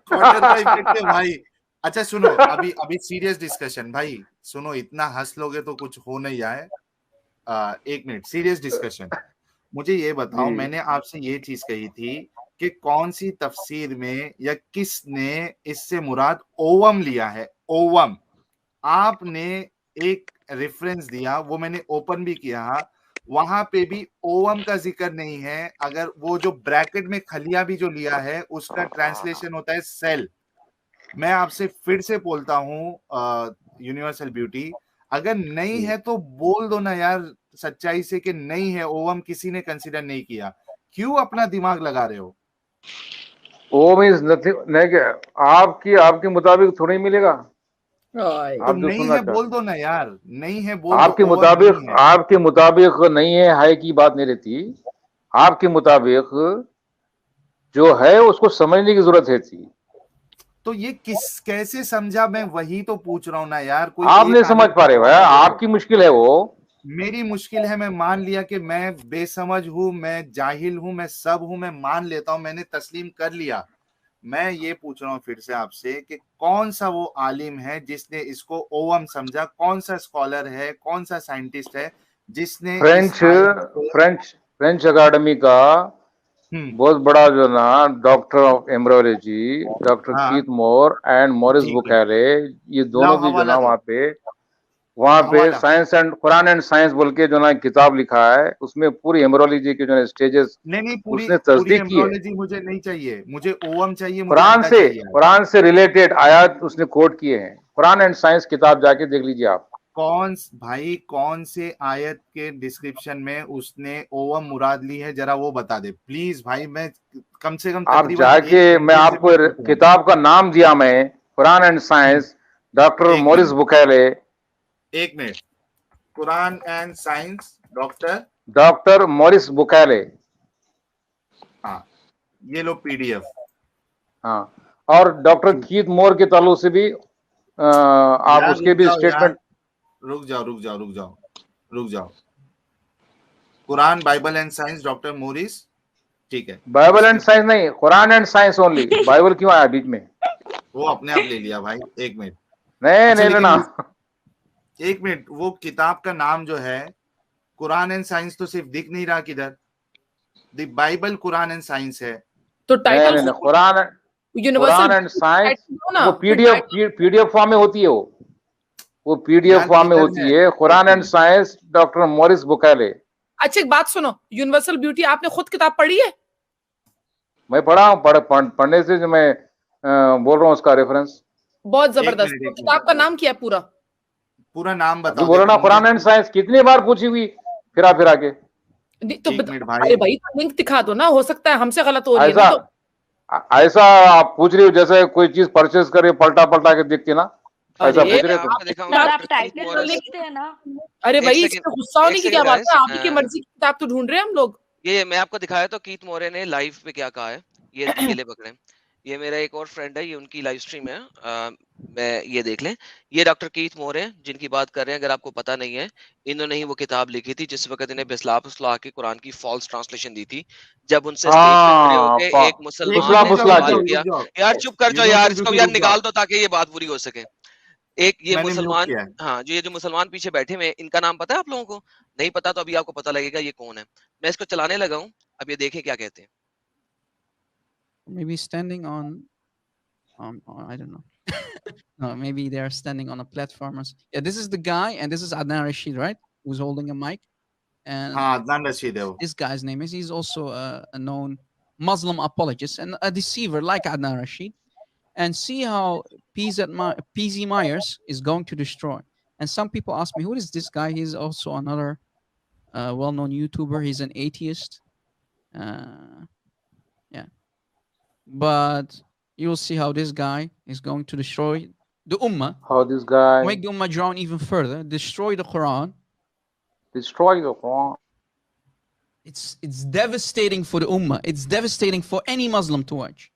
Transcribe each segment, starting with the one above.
Cotton का effect है भाई। अच्छा सुनो, अभी अभी सीरियस डिस्कशन भाई, सुनो, इतना हंस लोगे तो कुछ हो नहीं जाए। एक मिनट, सीरियस डिस्कशन। मुझे ये बताओ, जी मैंने आपसे ये चीज कही थी कि कौन सी तफसीर में या किसने इससे मुराद ओवम लिया है, ओवम। आपने एक रेफरेंस दिया, वो मैंने ओपन भी किया, वहां पे भी ओवम का जिक्र नहीं है। अगर वो जो ब्रैकेट में खलिया भी जो लिया है उसका ट्रांसलेशन होता है सेल। मैं आपसे फिर से बोलता हूं यूनिवर्सल ब्यूटी, अगर नहीं है तो बोल दो ना यार सच्चाई से कि नहीं है, ओवम किसी ने कंसीडर नहीं किया। क्यों अपना दिमाग लगा रहे हो? वो मीन्स नथिंग नहीं क्या, आपकी आपके मुताबिक थोड़ी मिलेगा। तो आप जो नहीं सुनना है बोल चाहते दो ना यार, नहीं है बोल दो, आपके ओवम मुताबिक, नहीं है। आपके मुताबिक नहीं है की बात नहीं रहती। आपके मुताबिक जो है उसको समझने की जरूरत है थी। तो ये किस कैसे समझा, मैं वही तो पूछ रहा हूं ना यार, कोई आप नहीं एक समझ आदमी पा रहे हो, बता दे। आपकी मुश्किल है वो। मेरी मुश्किल है, मैं मान लिया कि मैं बेसमझ हूं, मैं जाहिल हूं, मैं सब हूं, मैं मान लेता हूं, मैंने तस्लीम कर लिया। मैं ये पूछ रहा हूँ फिर से आपसे कि कौन सा वो आलिम है जिसने इसको ओवम समझा, कौन सा स्कॉलर है, कौन सा साइंटिस्ट है जिसने इस फ्रेंच आयत को। फ्रेंच फ्रेंच अकादमी का हम्म। बहुत बड़ा जो ना डॉक्टर ऑफ एम्ब्रोलॉजी, डॉक्टर हाँ कीथ मोर एंड मॉरिस ठीक है, बुकैले, ये लाओ दोनों भी जो हवाला ना दो, वहाँ पे हवाला। Science and Quran and science बोल के जो ना किताब लिखा है, उसमें पूरी एम्ब्रोलॉजी के जो है स्टेजेस नहीं नहीं, पूरी उसने पूरी तस्दीक की है। एम्ब्रोलॉजी मुझे नहीं चाहिए, मुझे ओवम चाहिए, मुझे अड्डा चाहिए। कुरान से रिलेटेड आयत उसने कोट किए हैं। कुरान एंड साइंस किताब जाके देख लीजिए आप। भाई कौन से आयत के डिस्क्रिप्शन में उसने ओवम मुराद ली है, जरा वो बता दे प्लीज भाई। मैं कम से कम आप तकरीबन जाके, एक मैं घंटे से मैं आपको पूछ रहा हूँ। किताब का नाम दिया, मैं कुरान एंड साइंस, डॉक्टर एक मॉरिस मिनट, बुकैले, एक minute. Quran and science, doctor. Doctor Maurice Bucaille. हाँ, ये लो पीडीएफ। हाँ, और डॉक्टर ठीक, कीथ मोर के ताल्लुक से भी आप यार उसके रुक भी जाओ यार, स्टेटमेंट। रुक जाओ रुक जाओ रुक जाओ, रुक जाओ। Quran Bible and science, doctor Morris. ठीक है। बाइबल एंड इसके साइंस नहीं, Quran and science only. Bible क्यों आया बीच में? वो अपने आप ले लिया भाई, एक मिनट। नहीं अच्छा नहीं लेकिन लेना। एक मिनट, वो किताब का नाम जो है कुरान एंड साइंस तो सिर्फ दिख नहीं रहा किधर, the Bible Quran and science है। तो नहीं टाइटल नहीं नहीं, Quran universal Quran and science title दो ना, वो फिर पीडीएफ टाइटल। पीडीएफ फॉर्म में होती है वो पीडीएफ यार फॉर्म में किधर है, होती है। एक Quran and minute. Science, doctor Maurice Bucaille. अच्छा एक बात सुनो, यूनिवर्सल ब्यूटी आपने खुद किताब पढ़ी है? मैं पढ़ा हूँ, पढ़ने से जो मैं बोल रहा हूँ उसका रेफरेंस। बहुत एक जबरदस्त। मिनट, तो एक किताब मिनट, का नाम क्या है पूरा? पूरा नाम अभी बताओ, बोला देखो ना, मुझे कुरान एंड साइंस कितनी बार पूछी हुई, फिरा फिरा के। तो एक मिनट अरे भाई। भाई तो लिंक दिखा दो ना, हो सकता है हमसे गलत हो रही है ना ऐसा तो। ऐसा आप पूछ रही हो जैसे कोई चीज परचेज करे पलटा पलटा के देखती ना, ऐसा अरे पूछ रहे मैं तुम। आपको आपकी दिखाऊं किताब सर की डॉक्टर आप कीथ टाइटल तो मॉरिस। लिखते हैं ना। अरे एक भाई सेकंड, इसमें गुस्सा एक होने की क्या सेकंड बात गाइस। है? आप ही की मर्जी की किताब तो ढूंढ रहे हैं हम लोग। ये मैं आपको दिखाया तो कीथ मोरे ने लाइव पे क्या कहा है। ये ले पकड़े। ये मेरा एक और फ्रेंड है, ये उनकी लाइव स्ट्रीम है। मैं ये देख लें। ये डॉक्टर कीथ मोर है जिनकी बात कर रहे हैं, अगर आपको पता नहीं है। इन्होंने ही वो किताब लिखी थी जिस वक्त इन्हें बिस्लाह के कुरान की फॉल्स ट्रांसलेशन दी थी। जब उनसे स्टेज पे खड़े हाँ होके एक एक मुसलमान फुसला मिनट, ने रुक जाओ रुक फुसला सवाल के। जाओ रुक किया। जाओ। यार चुप कर जाओ यार, यूनिवर्सल इसको ब्यूटी यार रुक जाओ, निकाल दो ताकि ये बात पूरी हो सके। एक ये मैंने म्यूट मुसलमान, किया है। हाँ जो ये जो मुसलमान पीछे बैठे हुए हैं, इनका नाम पता है आप लोगों को? नहीं पता तो अभी आपको पता लगेगा ये कौन है। मैं इसको चलाने लगा हूँ, अब ये देखें क्या कहते हैं। Maybe standing on, I don't know. No, maybe they are standing on a platform. Yeah, this is the guy, and this is Adnan Rashid, right? Who's holding a mic. And हाँ, अदनान रशीद है वो। this guy's name is, he's also a known Muslim apologist and a deceiver like Adnan Rashid. And see how PZ Myers is going to destroy. And some people ask me, who is this guy? He's also another well-known YouTuber. He's an atheist. Yeah. But you'll see how this guy is going to destroy the Ummah, How this guy make the Ummah drown even further, destroy the Quran. destroy the Quran. It's devastating for the Ummah. It's devastating for any Muslim to watch.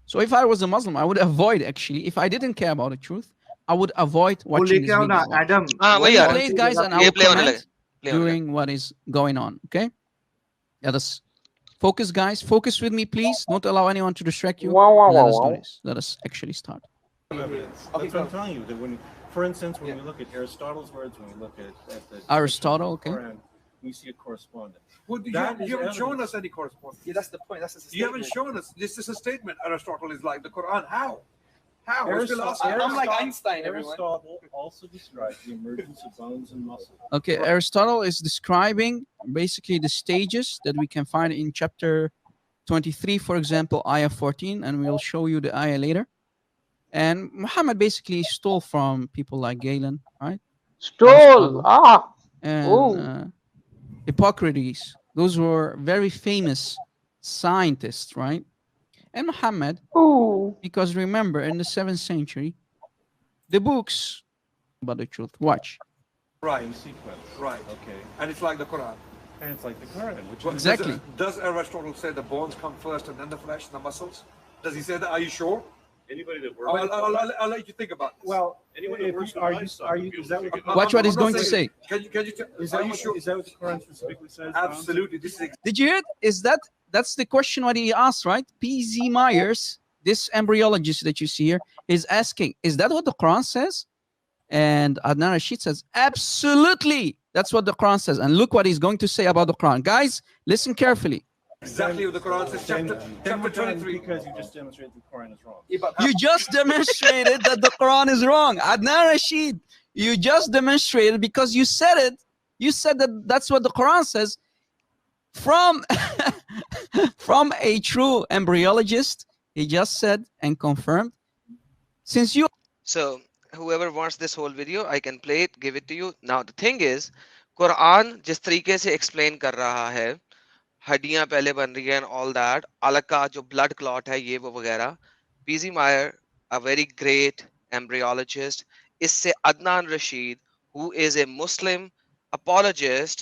So if I was a Muslim, I would avoid, actually, if I didn't care about the truth, I would avoid वो watching लेके this आओ ना video. Adam, हाँ वो वही Let आ me रहा play है, it, guys, and I ये will प्ले होने लगा, comment प्ले होने लगा। during what is going on. Okay? Yeah, that's Focus, guys. Focus with me, please. Don't allow anyone to distract you. Wow, wow, Let wow, us do wow. this. Let us actually start. Evidence. That's what I'm telling you. That when, for instance, when we look at Aristotle's words, when we look at the Aristotle, okay. Quran, we see a correspondence. Well, you That is haven't shown evidence. us any correspondence. Yeah, that's the point. That's just a You haven't statement. shown us. This is a statement. Aristotle is like the Quran. How? How? We're still Aristotle, asking. I'm like Einstein, everyone. Aristotle also describes the emergence of bones and muscle. Okay, Aristotle is describing basically the stages that we can find in chapter 23, for example, ayah 14, and we'll show you the ayah later. And Muhammad basically stole from people like Galen, right? Stole. Aristotle. Ah. And Oh. Hippocrates. Those were very famous scientists, right? And Muhammad, Ooh. because remember, in the 7th century, the books about the truth. Watch. Right. In sequence. Right. Okay. And it's like the Quran. And it's like the Quran, which Well, is Exactly. Does Aristotle say the bones come first and then the flesh and the muscles? Does he say that? Are you sure? anybody that I'll let you think about this. well, Anyone if that works you- with are you livestock are will you be is able that to what figure Watch what I'm he's not going to saying- say. Can you tell? is Are that you what, sure? is that what the Quran specifically says? Absolutely. This is Did you hear it? Is that's the question what he asked, right? P.Z. Myers, this embryologist that you see here, is asking, is that what the Quran says? And Adnan Rashid says, absolutely. That's what the Quran says. And look what he's going to say about the Quran. Guys, listen carefully. exactly what the Quran says. Then Chapter we're done 23. because you just demonstrated the Quran is wrong. Yeah, but You just demonstrated that the Quran is wrong. Adnan Rashid, you just demonstrated because you said it. You said that that's what the Quran says from, from a true embryologist. He just said and confirmed. Since you So whoever wants this whole video, I can play it, give it to you. Now the thing is, Quran जिस तरीके से explain कर रहा है, हड्डियां पहले बन रही हैं and all that, अलग का जो blood clot है ये वो वगैरह, P.Z. Meyer, a very great embryologist, इससे Adnan Rashid, who is a Muslim apologist,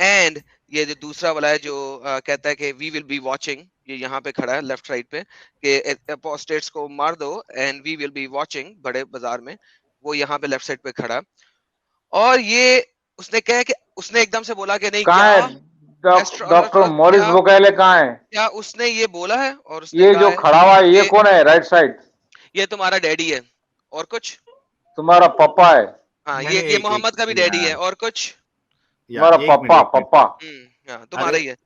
and ये जो दूसरा वाला है जो कहता है कि we will be watching, ये यहाँ पे खड़ा है लेफ्ट राइट पे कि apostates को मार दो and we will be watching बड़े बाजार में, वो यहाँ पे लेफ्ट साइड पे खड़ा है। और ये उसने कहा कि उसने एकदम से बोला कि नहीं कहाँ है क्या डॉक्टर मॉरिस क्या, वोकैले कहाँ है? क्या उसने ये बोला है और उसने ये कहा जो है खड़ा हुआ है ये कि कौन है राइट साइड? ये तुम्हारा डैडी है और कुछ तुम्हारा पप्पा है? हाँ नहीं, ये एक- मोहम्मद का भी एक- डैडी है यार। और कुछ तुम्हारा एक पप्पा मिनट, पप्पा हाँ तुम्हारा ही है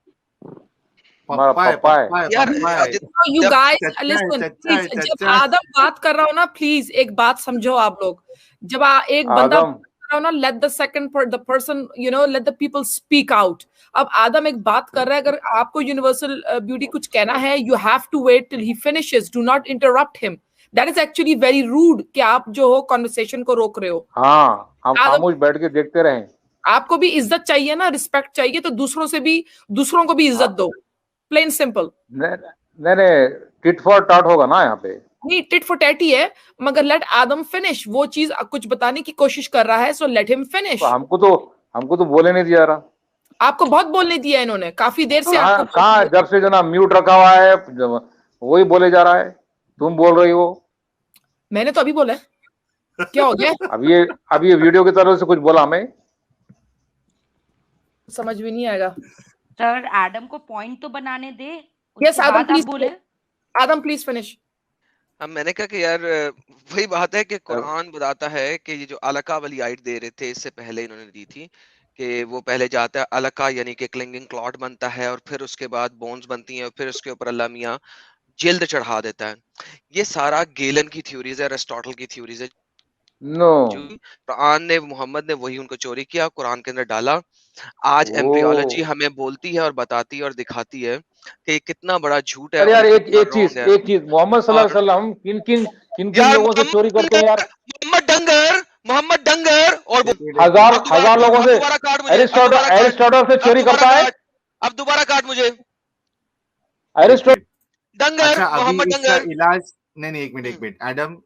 तुम्हारा पप्पा है। यार You जब guys, चचा है, listen, चचा है, please, जब चचा है। आदम बात कर रहा हो ना, प्लीज एक बात समझो आप लोग। जब एक बंदा आदम कर रहा हो ना, let the person, let the people speak out. अब आदम एक बात कर रहा है, अगर आपको यूनिवर्सल ब्यूटी कुछ कहना है, you have to wait till he finishes. Do not interrupt him. That is actually very rude कि आप जो हो कॉन्वर्सेशन को रोक रहे हो। हाँ हम आदम- खामोश बैठ के देखते रहे। आपको भी इज्जत चाहिए ना, रिस्पेक्ट चाहिए, तो दूसरों को भी इज्जत दो। Plain simple. नहीं टिट फॉर टाट होगा ना यहाँ पे। नहीं, टिट फॉर टैट ही है, मगर लेट आदम फिनिश। वो चीज कुछ बताने की कोशिश कर रहा है, सो लेट हिम फिनिश। तो हमको तो बोले नहीं दिया रहा। आपको बहुत बोलने दिया इन्होंने, काफी देर से आपको कहाँ जब से जना म्यूट रखा हुआ है वही बोले जा रहा है, तुम बोल रही हो। मैंने तो अभी बोला है, क्या हो गया? अब ये वीडियो की तरफ से कुछ बोला हमें समझ भी नहीं आएगा। सर एडम को पॉइंट तो बनाने दे, Yes, उसके Adam, बाद आप please. बोले। आदम प्लीज फिनिश। अब मैंने कहा कि यार वही बात है कि कुरान बताता है कि ये जो अलका वाली आयत दे रहे थे इससे पहले इन्होंने दी थी कि वो पहले जाता है अलका यानी कि क्लिंगिंग क्लॉट बनता है और फिर उसके बाद बोन्स बनती हैं और फिर उसके ऊपर अल्लाह मियां जिल्द चढ़ा देता है। ये सारा गेलन की थ्योरीज है, एरिस्टोटल की थ्योरीज है। नो कुरान ने मोहम्मद ने वही उनको चोरी किया, कुरान के अंदर डाला। आज एम्ब्रियोलॉजी हमें बोलती है और बताती है और दिखाती है कि कितना बड़ा झूठ है। अरे यार और एक कितना एक चीज wrong है। एक चीज मोहम्मद सल्लल्लाहु अलैहि वसल्लम किन किन किन किन यार लोगों से चोरी करते हैं यार? मोहम्मद डंगर और हजार लोगों से दोबारा काट मुझे, एरिस्टोटल से चोरी करता है। अब दोबारा काट मुझे। एरिस्टोटल डंगर अच्छा अभी मोहम्मद इसका डंगर। इलाज नहीं एक मिनट एडम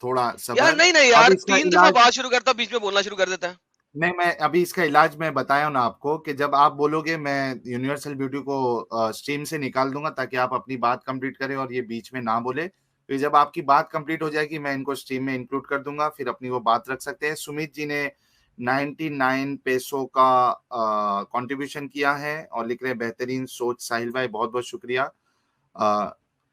थोड़ा सब्र। यार नहीं अब यार इसका 3 दफा इलाज- बात शुरू करता बीच में बोलना शुरू कर देता है। नहीं मैं अभी इसका इलाज मैं बताया ना आपको कि जब आप बोलोगे मैं यूनिवर्सल ब्यूटी को स्ट्रीम से निकाल दूंगा ताकि आप अपनी बात कंप्लीट करें और ये बीच में ना बोले। तो जब आपकी बात कंप्लीट हो जाएगी मैं इनको स्ट्रीम में इंक्लूड कर दूंगा, फिर अपनी वो बात रख सकते हैं। सुमित जी ने 99 पैसों का कंट्रीब्यूशन किया है और लिख रहे हैं बेहतरीन सोच साहिल भाई, बहुत बहुत शुक्रिया।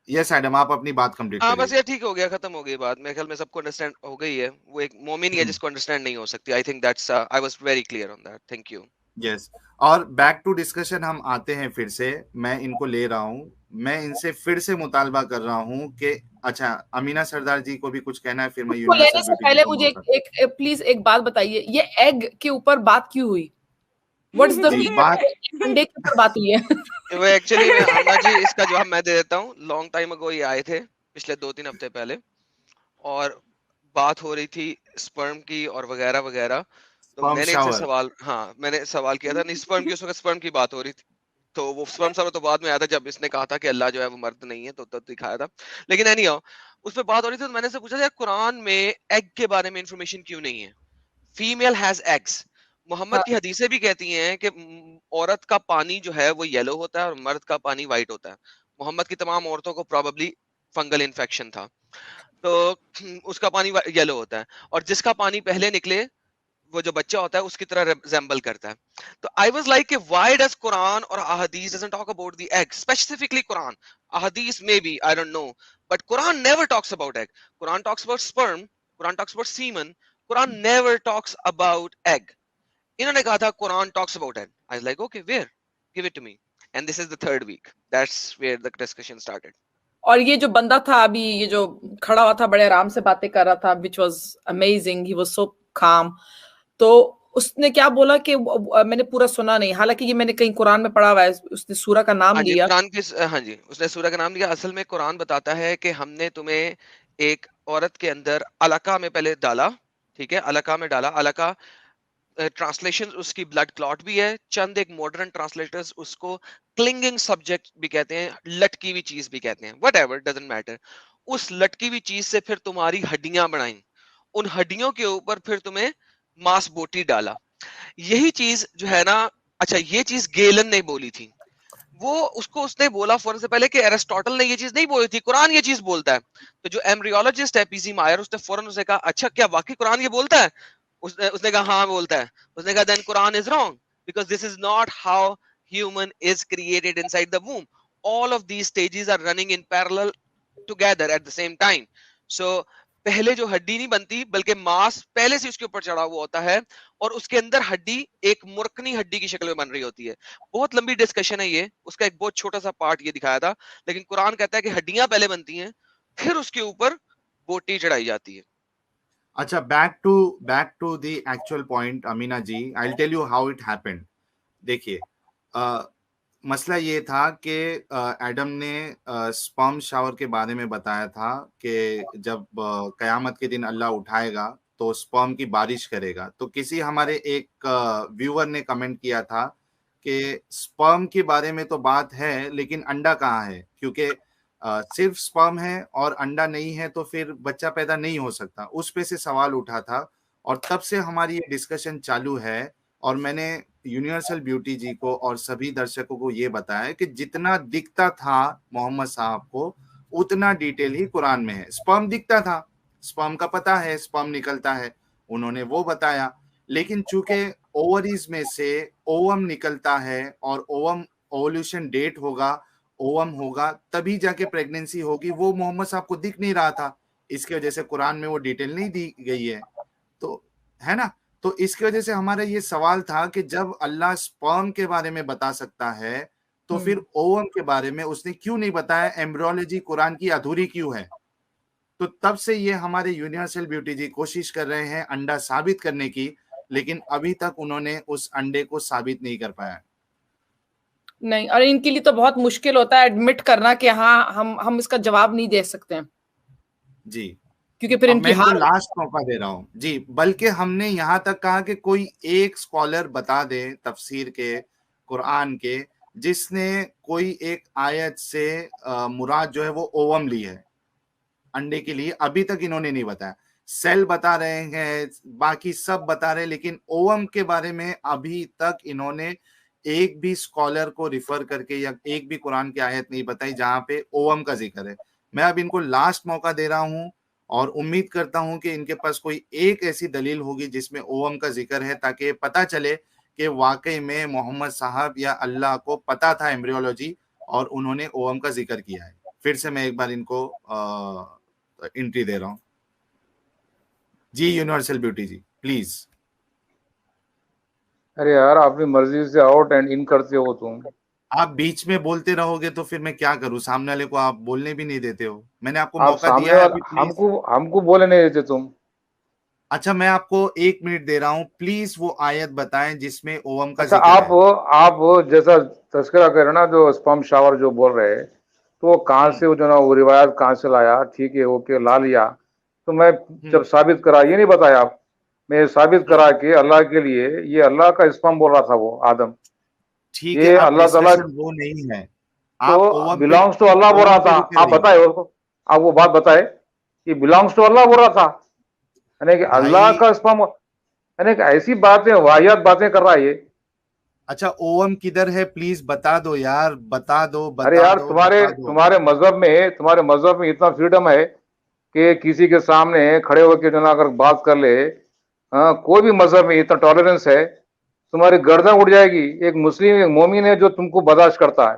यस एडम, आप अपनी बात कंप्लीट हाँ करिए। बस यार ठीक हो गया, खत्म हो गई बात, मेरे ख्याल में सबको अंडरस्टैंड हो गई है। वो एक मोमिन ही है जिसको अंडरस्टैंड नहीं हो सकती। I think that's I was very clear on that, thank you. Yes, और बैक टू डिस्कशन हम आते हैं फिर से। मैं इनको ले रहा हूँ, मैं इनसे फिर से मुतालबा कर रहा हूँ कि अच्छा अमीना सरदार जी को भी कुछ कहना है, फिर मैं उसको लेने यूनिवर्सल से ब्यूटी पहले को मुझे बोलूंगा। एक प्लीज एक बात बताइए, ये एग के ऊपर बात क्यों हुई? व्हाट्स द जी, बात अंडे के ऊपर बात हुई है? वो एक्चुअली मैं अन्ना जी इसका जवाब मैं दे देता हूँ। लॉन्ग टाइम अगो ये आए थे, पिछले 2-3 हफ्ते पहले, और बात हो रही थी स्पर्म की और वगैरह वगैरह। तो स्पर्म मैंने इनसे शावर। सवाल, हाँ मैंने सवाल किया था, नहीं स्पर्म की, उस वक्त स्पर्म की बात हो रही थी। तो वो स्पर्म शावर तो बाद में आया था जब इसने कहा था कि अल्लाह जो है वो मर्द नहीं है, तो दिखाया था। लेकिन एनीहाउ उस पर बात हो रही थी, तो मैंने से पूछा यार कुरान में एग के बारे में इंफॉर्मेशन क्यों नहीं है? Female has eggs. मोहम्मद हाँ, की हदीसें भी कहती हैं कि औरत का पानी जो है वो येलो होता है और मर्द का पानी व्हाइट होता है। मोहम्मद की तमाम औरतों को प्रोबेबली फंगल इन्फेक्शन था, तो उसका पानी येलो होता है, और जिसका पानी पहले निकले वो जो बच्चा होता है उसकी तरह रिजेंबल करता है। तो आई वाज लाइक कि व्हाई डज कुरान और अहदीस doesn't talk about the egg, specifically Quran. अहदीस maybe, I don't know, but Quran never talks about egg. Quran talks about sperm, Quran talks about semen, Quran never talks about egg. इन्होंने कहा था Quran talks about egg. I was like okay, where, give it to me. And this is the third week, that's where the discussion started. और ये जो बंदा था अभी, ये जो खड़ा हुआ था, बड़े आराम से बातें कर रहा था, which was amazing, he was so काम। तो उसने क्या बोला कि मैंने पूरा सुना नहीं, हालांकि ये मैंने कहीं कुरान में पढ़ा हुआ है, उसने सूरा का नाम हाँ जी, लिया। कुरान की हाँ जी, उसने सूरह का नाम लिया। असल में कुरान बताता है कि हमने तुम्हें एक औरत के अंदर अलका में पहले डाला, ठीक है, अलका में डाला। अलका ट्रांसलेशन उसकी ब्लड क्लॉट भी है, चंद एक मॉडर्न ट्रांसलेटर्स उसको क्लिंगिंग सब्जेक्ट भी कहते हैं, लटकी हुई चीज भी कहते हैं, व्हाटएवर, डजंट मैटर। उस लटकी हुई चीज से फिर तुम्हारी हड्डियां बनाई, उन हड्डियों के ऊपर फिर तुम्हें मांस बोटी डाला। यही चीज जो है ना, अच्छा ये चीज गेलन ने बोली थी, वो उसको उसने बोला फौरन से पहले कि एरिस्टोटल ने ये चीज नहीं बोली थी, कुरान ये चीज बोलता है। तो जो एम्ब्रियोलॉजिस्ट है पीजी मायर, उसने फौरन उसे कहा अच्छा क्या वाकई कुरान ये बोलता है? उसने कहा हाँ बोलता है। उसने कहा then Quran is wrong, because this is not how human is created inside the womb. All of these stages are running in parallel together at the same time. So पहले जो हड्डी नहीं बनती बल्कि मांस पहले से उसके ऊपर चढ़ा हुआ होता है, और उसके अंदर हड्डी एक मुर्कनी हड्डी की शक्ल में बन रही होती है। बहुत लंबी डिस्कशन है ये, उसका एक बहुत छोटा सा पार्ट ये दिखाया था। लेकिन कुरान कहता है कि हड्डियां पहले बनती हैं, फिर उसके ऊपर बोटी चढ़ाई जाती है। अच्छा, back to the actual point Amina ji, I will tell you how it happened. देखिए, मसला ये था कि एडम ने स्पर्म शावर के बारे में बताया था कि जब कयामत के दिन अल्लाह उठाएगा तो स्पर्म की बारिश करेगा। तो किसी हमारे एक व्यूअर ने कमेंट किया था कि स्पर्म के बारे में तो बात है लेकिन अंडा कहाँ है, क्योंकि सिर्फ स्पर्म है और अंडा नहीं है तो फिर बच्चा पैदा नहीं हो सकता। उस पे से सवाल उठा था और तब से हमारी ये डिस्कशन चालू है। और मैंने यूनिवर्सल ब्यूटी जी को और सभी दर्शकों को ये बताया कि जितना दिखता था मोहम्मद साहब को उतना डिटेल ही कुरान में है। स्पर्म दिखता था, स्पर्म का पता है, स्पर्म निकलता है, उन्होंने वो बताया। लेकिन चूंकि ओवरीज में से ओवम निकलता है और ओवम ओवल्यूशन डेट होगा, ओवम होगा तभी जाके प्रेगनेंसी होगी, वो मोहम्मद साहब को दिख नहीं रहा था। इसकी वजह से कुरान में वो डिटेल नहीं दी गई है, तो है ना। तो इसकी वजह से हमारा ये सवाल था कि जब अल्लाह स्पर्म के बारे में बता सकता है तो फिर ओवम के बारे में उसने क्यों नहीं बताया? एम्ब्रियोलॉजी कुरान की अधूरी क्यों है? तो तब से ये हमारे यूनिवर्सल ब्यूटी जी कोशिश कर रहे हैं अंडा साबित करने की, लेकिन अभी तक उन्होंने उस अंडे को साबित नहीं कर पाया। नहीं, और इनके लिए तो बहुत मुश्किल होता है एडमिट करना कि हाँ हम इसका जवाब नहीं दे सकते हैं जी, क्योंकि फिर अब इनकी मैं इनको हार। लास्ट मौका दे रहा हूँ जी, बल्कि हमने यहाँ तक कहा कि कोई एक स्कॉलर बता दे तफसीर के कुरान के जिसने कोई एक आयत से मुराद जो है वो ओवम ली है अंडे के लिए। अभी तक इन्होंने नहीं बताया। सेल बता रहे हैं, बाकी सब बता रहे हैं, लेकिन ओवम के बारे में अभी तक इन्होंने एक भी स्कॉलर को रिफर करके या एक भी कुरान की आयत नहीं बताई जहां पे ओवम का जिक्र है। मैं अब इनको लास्ट मौका दे रहा हूं, और उम्मीद करता हूं कि इनके पास कोई एक ऐसी दलील होगी जिसमें ओवम का जिक्र है, ताकि पता चले कि वाकई में मोहम्मद साहब या अल्लाह को पता था एम्ब्रियोलॉजी और उन्होंने ओवम का जिक्र किया है। फिर से मैं एक बार इनको एंट्री दे रहा हूं। जी यूनिवर्सल ब्यूटी जी प्लीज। अरे यार अपनी मर्जी से आउट एंड इन करते हो तुम। आप बीच में बोलते रहोगे तो फिर मैं क्या करूं? सामने वाले को आप बोलने भी नहीं देते हो। मैंने आपको आप मौका सामने दिया है वाला अभी, प्लीज। हमको बोले नहीं देते तुम। अच्छा मैं आपको 1 मिनट दे रहा हूं, प्लीज वो आयत बताएं जिसमें ओवम का अच्छा जिक्र है। आप जैसा तस्करा कर रहे हो ना, जो स्पर्म शावर जो बोल रहे हैं, तो वो कहाँ से वो जो ना वो रिवायत कहाँ से लाया? ठीक है ओके ला लिया, तो मैं जब साबित करा ये नहीं बताया आप, मैं साबित करा कि अल्लाह के लिए ये अल्लाह का स्पर्म बोल रहा था वो आदम, ठीक है, ये अब अल्लाह ताला डिस्कशन वो नहीं है। आप तो ओवम पे बिलोंग्स टू अल्लाह बोल रहा ओवम पे था। रुके आप रहिए। बताए उसको, आप वो बात बताए कि बिलोंग्स टू अल्लाह बोल रहा था, यानी कि अल्लाह भाई का स्पर्म, यानी कि ऐसी बातें वाहियात बातें कर रहा है ये। अच्छा ओवम किधर है प्लीज बता दो यार, बता दो अरे बता यार दो बता दो। तुम्हारे मजहब में इतना फ्रीडम है कि किसी के सामने खड़े होकर जो ना अगर बात कर ले, हाँ, कोई भी मजहब में इतना टॉलरेंस है, तुम्हारी गर्दन उड़ जाएगी। एक मुस्लिम एक मोमिन है जो तुमको बर्दाश्त करता है,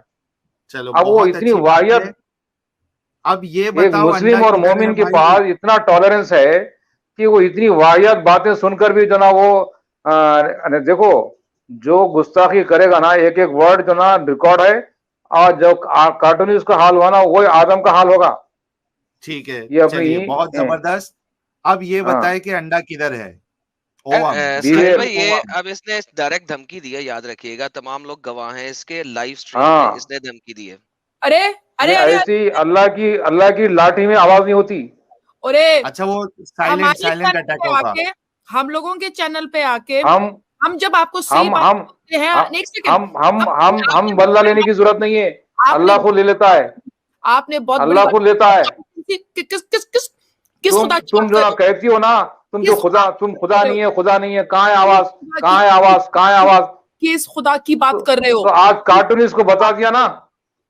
चलो अब वो बहुत इतनी अच्छी बात है। वाहियत, अब ये एक बताओ अंडा मुस्लिम और किधर है मोमिन के भाई? पास इतना टॉलरेंस है कि वो इतनी वाहियात बातें सुनकर भी जो ना वो देखो, जो गुस्ताखी करेगा ना, एक एक वर्ड जो ना रिकॉर्ड है, और जो कार्टूनिस्ट का हाल हुआ ना वही आदम का हाल होगा। ठीक है ये अपनी चलिए बहुत जबरदस्त। अब ये हाँ बताए कि अंडा किधर है? ओवम साहिल बीवे भाई ये ओवम। अब इसने डायरेक्ट धमकी दी है, याद रखिएगा, तमाम लोग गवाह हैं, इसके लाइव स्ट्रीम में हाँ, इसने धमकी दी है। अरे ये अरे अरे ऐसी अल्लाह की लाठी में आवाज नहीं होती। अरे अच्छा वो साइलेंट हमारे साइलेंट चैनल अटैक पे होगा। आके, हम लोगों के चैनल पे आके हम हम जब आपको सही हम बात हम करते हैं, हम एक सेकंड, हम बदला लेने की जरूरत नहीं है। आपने अल्लाह को ले लेता है, आपने बहुत बड़ी अल्लाह बात को लेता है। किस किस किस किस किस खुदा की तुम बात जो कर ना रहे हो? कहती हो ना, तुम जो किस खुदा, तुम खुदा रहे हो? नहीं है, खुदा नहीं है, कहाँ है किस आवाज, खुदा कहाँ की है आवाज, कहाँ है आवाज? किस खुदा की बात तो, कर रहे हो? तो आज कार्टूनिस्ट को बता दिया ना,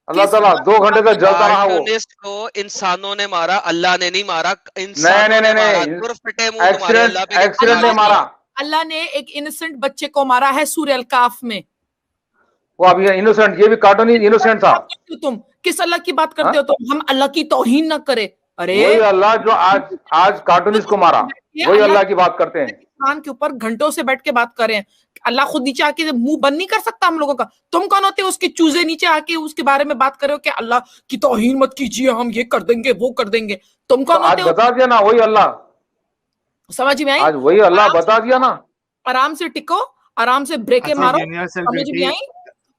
अल्लाह किस ताला खुदा की 2 बात घंटे कर तक रहे हो? जलता रहा वो। कार्टूनिस्ट को इंसानों ने मारा, अल्लाह ने नहीं मारा, नहीं इंसानों नहीं ने नहीं मारा। नहीं, तुर फिटे मुंह तुम्हारे, अल्लाह पे कैसे एक्सीडेंट ने नाराज मारा। अल्लाह ने एक इनोसेंट बच्चे को मारा है सूरह अल काफ में। वो अभी इनोसेंट, ये भी कार्टून इनोसेंट था। बात करते हो तुम? किस अल्लाह की बात हाँ? करते हो तुम? हम अल्लाह की तौहीन ना करे। अरे वही अल्लाह जो आज कार्टूनिस्ट को मारा, वही अल्लाह अल्लाह की बात करते हैं। कुरान के ऊपर घंटों से बैठ के बात कर रहे हैं। अल्लाह खुद नीचे आके मुंह बंद नहीं कर सकता हम लोगों का? तुम कौन होते हो उसके चूजे नीचे आके उसके बारे में बात कर रहे हो कि अल्लाह की तौहीन मत कीजिए, हम ये कर देंगे वो कर देंगे? तुम तो कौन आज होते हो? बता दिया ना वही अल्लाह, समझ में आई? आज वही अल्लाह बता दिया ना। आराम से टिको, आराम से ब्रेके अच्छा मारो। यूनिवर्सल समझ में ब्यूटी आई?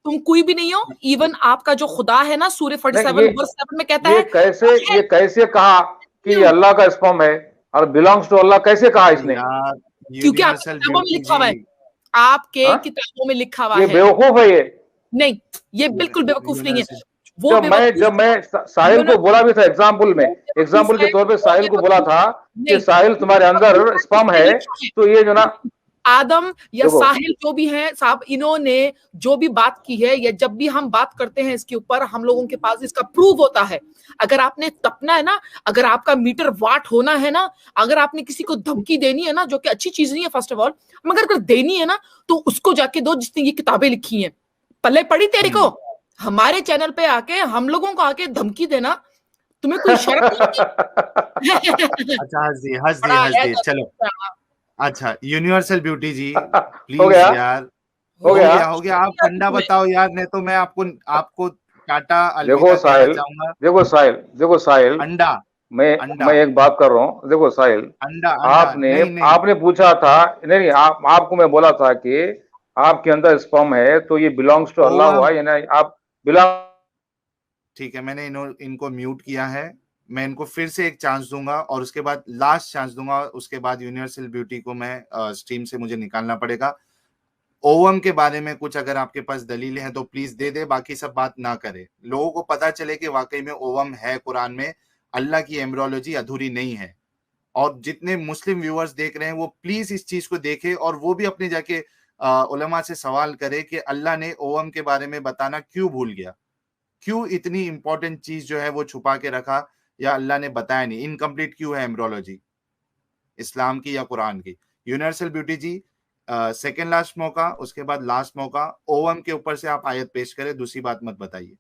तुम कोई भी नहीं हो। इवन आपका जो खुदा है ना, सूर्य 47 नहीं, वर्स 7 में कहता ये है कैसे कहा कि ये अल्लाह का स्पर्म है और बिलोंग्स टू अल्लाह? कैसे कहा इसने? यार क्योंकि आपकी यूनिवर्सल किताबों में ब्यूटी लिखा हुआ है। जी। आपके हाँ? किताबों में लिखा हुआ ये है। बेवकूफ है ये। नहीं, ये बिल्कुल बेवकूफ नहीं है। यूनिवर्सल वो जब मैं साहिल को बोला भी था एग्जाम्पल में, एग्जाम्पल के तौर पे साहिल को बोला था कि साहिल तुम्हारे अंदर स्पर्म है, तो ये जो ना आदम या देखो, साहिल जो भी है साहब, इन्होंने जो भी बात की है, या जब भी हम बात करते हैं इसके ऊपर, हम लोगों के पास इसका प्रूफ होता है। अगर आपने तपना है ना, अगर आपका मीटर वाट होना है ना, अगर आपने किसी को धमकी देनी है ना, जो कि अच्छी चीज नहीं है फर्स्ट ऑफ ऑल, मगर अगर देनी है ना तो उसको जाके दो जिसने ये किताबें लिखी हैं। पल्ले पड़ी तेरे को? हमारे चैनल पे आके हम लोगों को आके धमकी देना, तुम्हें कोई शर्म नहीं आती? अच्छा हंस दी चलो। अच्छा यूनिवर्सल ब्यूटी जी हो प्लीज गया यार, हो गया। आप ठंडा बताओ यार, नहीं तो मैं आपको टाटा देखो अलविदा कहना साहिल, चाहूंगा। देखो साहिल, अंडा मैं एक बात कर रहा हूँ। देखो साहिल, अंडा अंडा नहीं आपने पूछा था, नहीं आपको मैं बोला था कि आपके अंदर स्पर्म है तो ये बिलोंग्स टू अल्लाह हुआ, यानी आप बिलोंग। ठीक है, मैंने इनको म्यूट किया है। मैं इनको फिर से एक चांस दूंगा और उसके बाद लास्ट चांस दूंगा। उसके बाद यूनिवर्सल ब्यूटी को मैं स्ट्रीम से मुझे निकालना पड़ेगा। ओवम के बारे में कुछ अगर आपके पास दलील है तो प्लीज दे दे, बाकी सब बात ना करे। लोगों को पता चले कि वाकई में ओवम है कुरान में, अल्लाह की एम्ब्रियोलॉजी अधूरी नहीं है। और जितने मुस्लिम व्यूअर्स देख रहे हैं वो प्लीज इस चीज को देखें और वो भी अपने जाके उलमा से सवाल करे कि अल्लाह ने ओवम के बारे में बताना क्यों भूल गया, क्यों इतनी इंपॉर्टेंट चीज जो है वो छुपा के रखा, या अल्लाह ने बताया नहीं, इनकम्प्लीट क्यों है एम्ब्रोलॉजी, इस्लाम की या कुरान की? यूनिवर्सल ब्यूटी जी, सेकेंड लास्ट मौका, उसके बाद लास्ट मौका, ओवम के ऊपर से आप आयत पेश करें, दूसरी बात मत बताइए